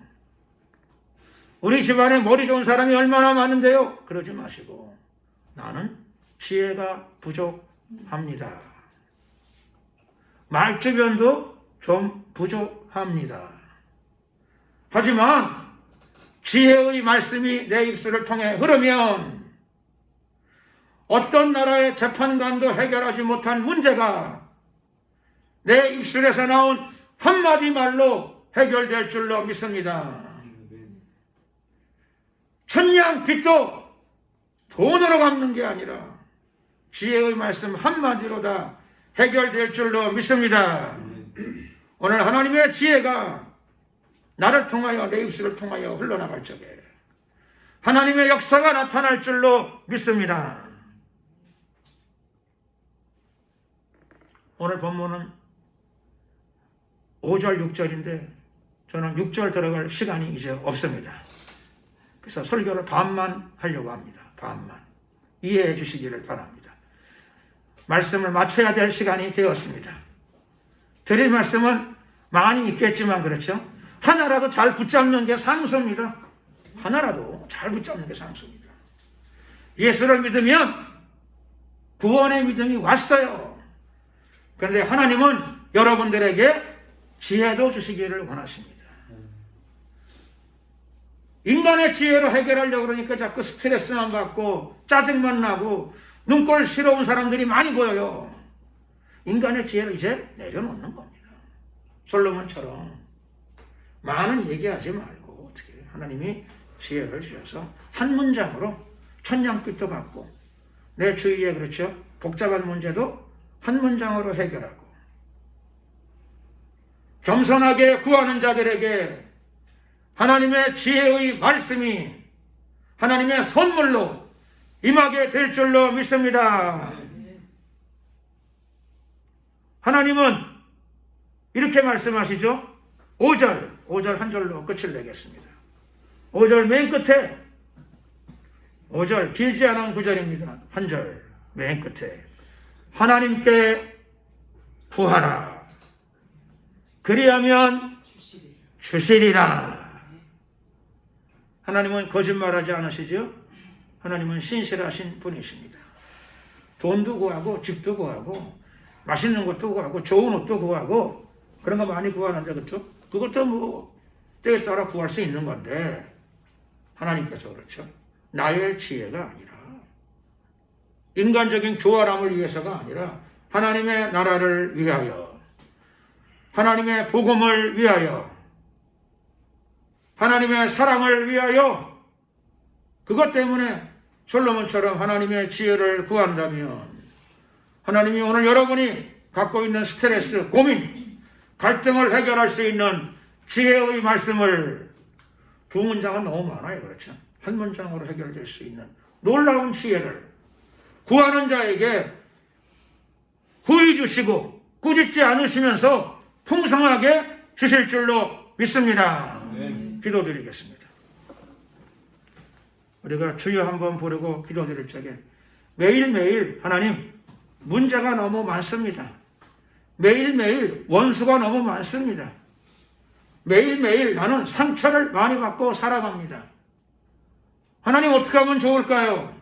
우리 집안에 머리 좋은 사람이 얼마나 많은데요. 그러지 마시고, 나는 지혜가 부족합니다. 말주변도 좀 부족합니다. 하지만 지혜의 말씀이 내 입술을 통해 흐르면 어떤 나라의 재판관도 해결하지 못한 문제가 내 입술에서 나온 한마디 말로 해결될 줄로 믿습니다. 천냥빚도 돈으로 갚는 게 아니라 지혜의 말씀 한마디로 다 해결될 줄로 믿습니다. 오늘 하나님의 지혜가 나를 통하여, 내 입술을 통하여 흘러나갈 적에 하나님의 역사가 나타날 줄로 믿습니다. 오늘 본문은 5절, 6절인데 저는 6절 들어갈 시간이 이제 없습니다. 그래서 설교를 반만 하려고 합니다. 반만. 이해해 주시기를 바랍니다. 말씀을 마쳐야 될 시간이 되었습니다. 드릴 말씀은 많이 있겠지만, 그렇죠? 하나라도 잘 붙잡는 게 상수입니다. 하나라도 잘 붙잡는 게 상수입니다. 예수를 믿으면 구원의 믿음이 왔어요. 그런데 하나님은 여러분들에게 지혜도 주시기를 원하십니다. 인간의 지혜로 해결하려고 그러니까 자꾸 스트레스만 받고 짜증만 나고 눈꼴 싫어온 사람들이 많이 보여요. 인간의 지혜를 이제 내려놓는 겁니다. 솔로몬처럼 많은 얘기하지 말고 어떻게 하나님이 지혜를 주셔서 한 문장으로 천냥빚도 갚고, 내 주위에, 그렇죠, 복잡한 문제도 한 문장으로 해결하고, 겸손하게 구하는 자들에게 하나님의 지혜의 말씀이 하나님의 선물로 임하게 될 줄로 믿습니다. 하나님은 이렇게 말씀하시죠. 5절 5절 한 절로 끝을 내겠습니다. 5절 맨 끝에 5절 길지 않은 구절입니다. 한 절 맨 끝에 하나님께 구하라. 그리하면 주시리라. 하나님은 거짓말하지 않으시죠? 하나님은 신실하신 분이십니다. 돈도 구하고 집도 구하고 맛있는 것도 구하고 좋은 옷도 구하고 그런 거 많이 구하는데 그렇죠? 그것도 뭐 때에 따라 구할 수 있는 건데 하나님께서 그렇죠. 나의 지혜가 아니라 인간적인 교활함을 위해서가 아니라 하나님의 나라를 위하여 하나님의 복음을 위하여 하나님의 사랑을 위하여 그것 때문에 솔로몬처럼 하나님의 지혜를 구한다면 하나님이 오늘 여러분이 갖고 있는 스트레스, 고민, 갈등을 해결할 수 있는 지혜의 말씀을 두 문장은 너무 많아요. 그렇죠? 한 문장으로 해결될 수 있는 놀라운 지혜를 구하는 자에게 후히 주시고 꾸짖지 않으시면서 풍성하게 주실 줄로 믿습니다. 기도드리겠습니다. 우리가 주여 한번 부르고 기도드릴 적에 매일매일 하나님 문제가 너무 많습니다. 매일매일 원수가 너무 많습니다. 매일매일 나는 상처를 많이 받고 살아갑니다. 하나님 어떻게 하면 좋을까요?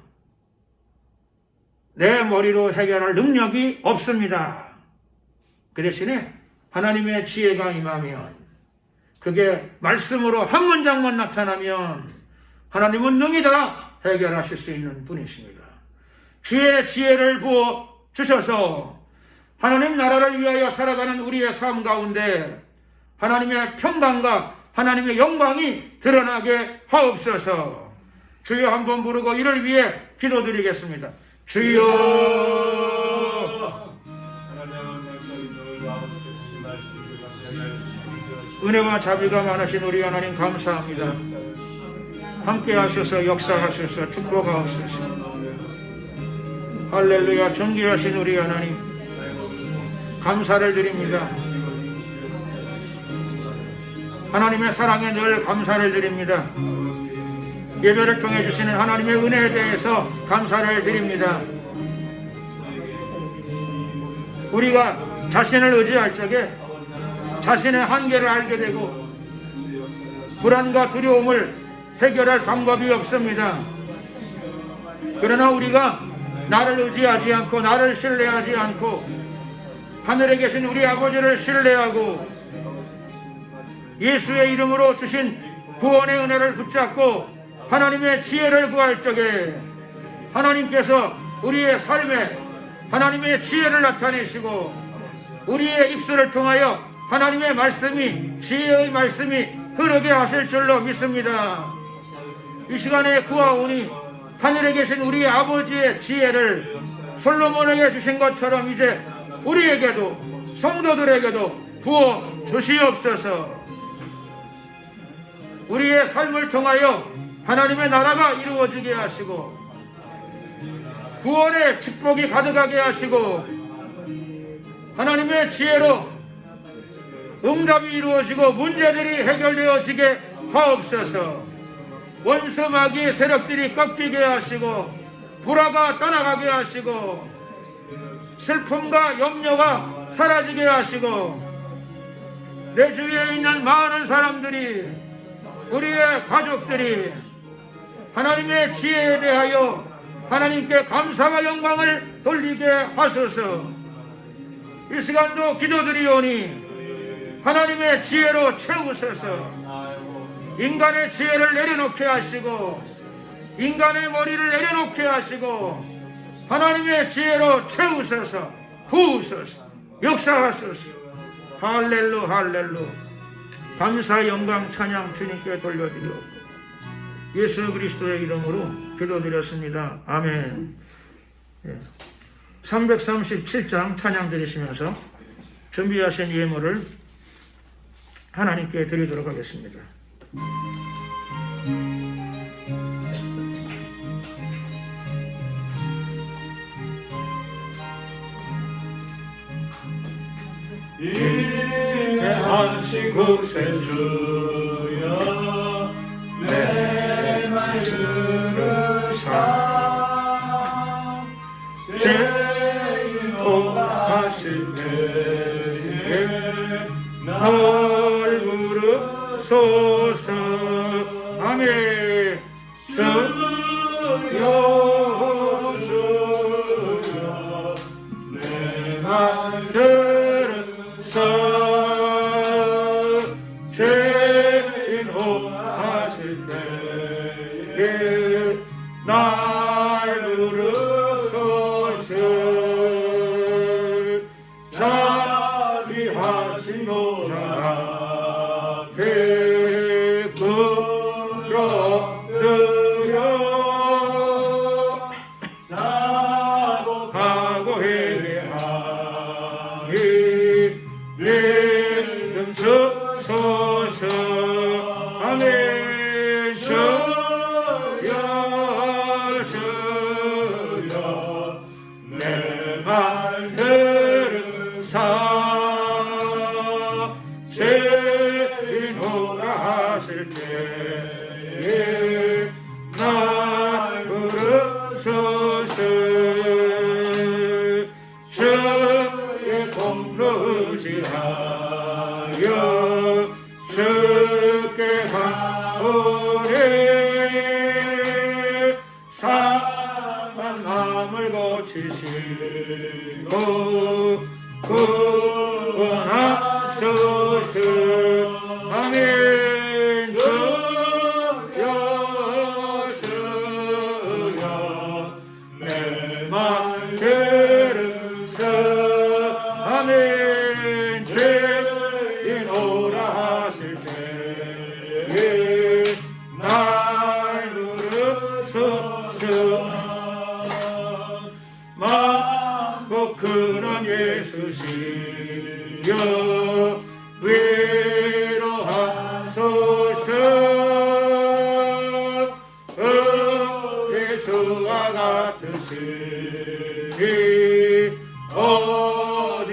내 머리로 해결할 능력이 없습니다. 그 대신에 하나님의 지혜가 임하면 그게 말씀으로 한 문장만 나타나면 하나님은 능히 다 해결하실 수 있는 분이십니다. 주의 지혜를 부어 주셔서 하나님 나라를 위하여 살아가는 우리의 삶 가운데 하나님의 평강과 하나님의 영광이 드러나게 하옵소서. 주여 한번 부르고 이를 위해 기도드리겠습니다. 주여. 은혜와 자비가 많으신 우리 하나님 감사합니다. 함께 하셔서 역사하셔서 축복하옵소서. 할렐루야. 존귀하신 우리 하나님 감사를 드립니다. 하나님의 사랑에 늘 감사를 드립니다. 예배를 통해 주시는 하나님의 은혜에 대해서 감사를 드립니다. 우리가 자신을 의지할 적에 자신의 한계를 알게 되고 불안과 두려움을 해결할 방법이 없습니다. 그러나 우리가 나를 의지하지 않고 나를 신뢰하지 않고 하늘에 계신 우리 아버지를 신뢰하고 예수의 이름으로 주신 구원의 은혜를 붙잡고 하나님의 지혜를 구할 적에 하나님께서 우리의 삶에 하나님의 지혜를 나타내시고 우리의 입술을 통하여 하나님의 말씀이 지혜의 말씀이 흐르게 하실 줄로 믿습니다. 이 시간에 구하오니 하늘에 계신 우리 아버지의 지혜를 솔로몬에게 주신 것처럼 이제 우리에게도 성도들에게도 부어 주시옵소서. 우리의 삶을 통하여 하나님의 나라가 이루어지게 하시고 구원의 축복이 가득하게 하시고 하나님의 지혜로 응답이 이루어지고 문제들이 해결되어지게 하옵소서. 원수 마귀의 세력들이 꺾이게 하시고 불화가 떠나가게 하시고 슬픔과 염려가 사라지게 하시고 내 주위에 있는 많은 사람들이 우리의 가족들이 하나님의 지혜에 대하여 하나님께 감사와 영광을 돌리게 하소서. 이 시간도 기도드리오니 하나님의 지혜로 채우소서. 인간의 지혜를 내려놓게 하시고 인간의 머리를 내려놓게 하시고 하나님의 지혜로 채우소서. 부으소서. 역사하소서. 할렐루 할렐루. 감사 영광 찬양 주님께 돌려드리옵고 예수 그리스도의 이름으로 기도드렸습니다. 아멘. 337장 찬양 드리시면서 준비하신 예물을 하나님께 드리도록 하겠습니다. 하시고 세주여 내 말 들으사 죄인오라 하실 때에 날 부르소서. 아멘. 주여 주여 내 말 들으사 죄인오라 하실 때에 날 부르소서. 자비하시노라 베풀어 드려 사고하고 회개하니 믿음 주소서. 아멘. 주여 주여 내 말 들으사 죄인오라 하실 때에 날 부르소서. 주의 공로 의지하여 주께 가오니 상한 마음을 고치시고 구원하소서. 아멘. 주여 주여 내 말 들으사 아멘. 죄인오라 하실 때에 날 부르소서. 만국 근원 예수시여 위로하소서. 예수와 같으시니 어디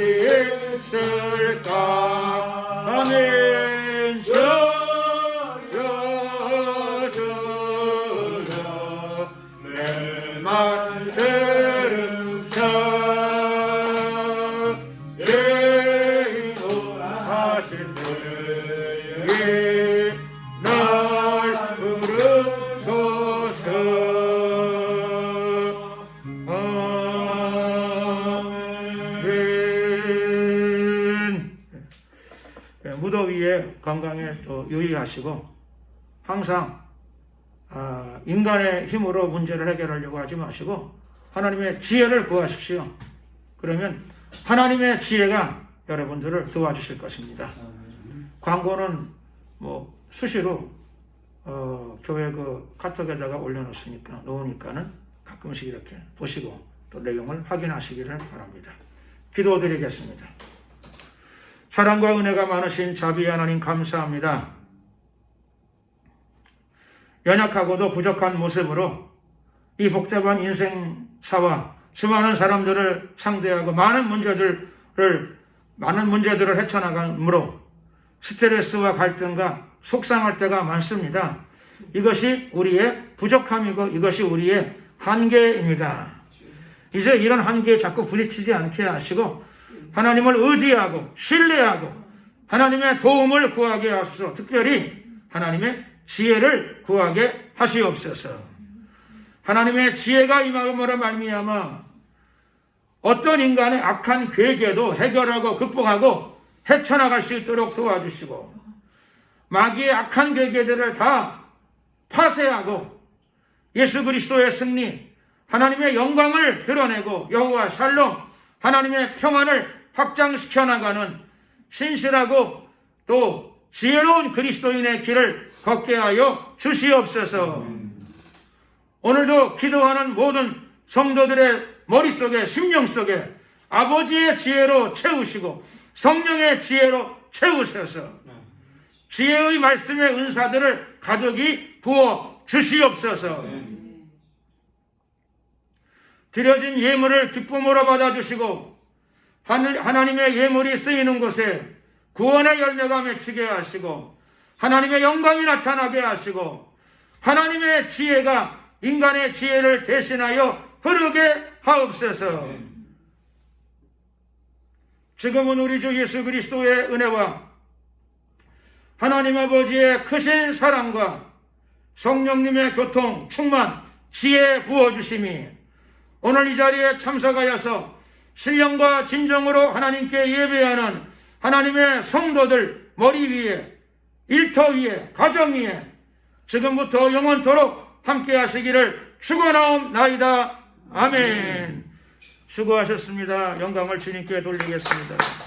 있을까. 아멘. 주여 주여 내 말 들으사 죄인오라 하실 때에 날 부르소서. 아멘. 무더위에 건강에 또 유의하시고 항상 인간의 힘으로 문제를 해결하려고 하지 마시고 하나님의 지혜를 구하십시오. 그러면 하나님의 지혜가 여러분들을 도와주실 것입니다. 광고는 뭐 수시로 교회 그 카톡에다가 놓으니까는 가끔씩 이렇게 보시고 또 내용을 확인하시기를 바랍니다. 기도드리겠습니다. 사랑과 은혜가 많으신 자비의 하나님 감사합니다. 연약하고도 부족한 모습으로 이 복잡한 인생사와 수많은 사람들을 상대하고 많은 문제들을 헤쳐나가므로 스트레스와 갈등과 속상할 때가 많습니다. 이것이 우리의 부족함이고 이것이 우리의 한계입니다. 이제 이런 한계에 자꾸 부딪히지 않게 하시고 하나님을 의지하고 신뢰하고 하나님의 도움을 구하게 하소서. 특별히 하나님의 지혜를 구하게 하시옵소서. 하나님의 지혜가 임함으로 말미암아 어떤 인간의 악한 괴계도 해결하고 극복하고 헤쳐나갈 수 있도록 도와주시고 마귀의 악한 괴계들을 다 파쇄하고 예수 그리스도의 승리, 하나님의 영광을 드러내고 여호와 샬롬, 하나님의 평안을 확장시켜 나가는 신실하고 또 지혜로운 그리스도인의 길을 걷게 하여 주시옵소서. 오늘도 기도하는 모든 성도들의 머릿속에 심령 속에 아버지의 지혜로 채우시고 성령의 지혜로 채우셔서 지혜의 말씀의 은사들을 가득히 부어 주시옵소서. 드려진 예물을 기쁨으로 받아주시고 하나님의 예물이 쓰이는 곳에 구원의 열매가 맺히게 하시고 하나님의 영광이 나타나게 하시고 하나님의 지혜가 인간의 지혜를 대신하여 흐르게 하옵소서. 지금은 우리 주 예수 그리스도의 은혜와 하나님 아버지의 크신 사랑과 성령님의 교통, 충만, 지혜 부어주심이 오늘 이 자리에 참석하여서 신령과 진정으로 하나님께 예배하는 하나님의 성도들 머리 위에, 일터 위에, 가정 위에 지금부터 영원토록 함께 하시기를 축원하옵나이다. 아멘. 수고하셨습니다. 영광을 주님께 돌리겠습니다.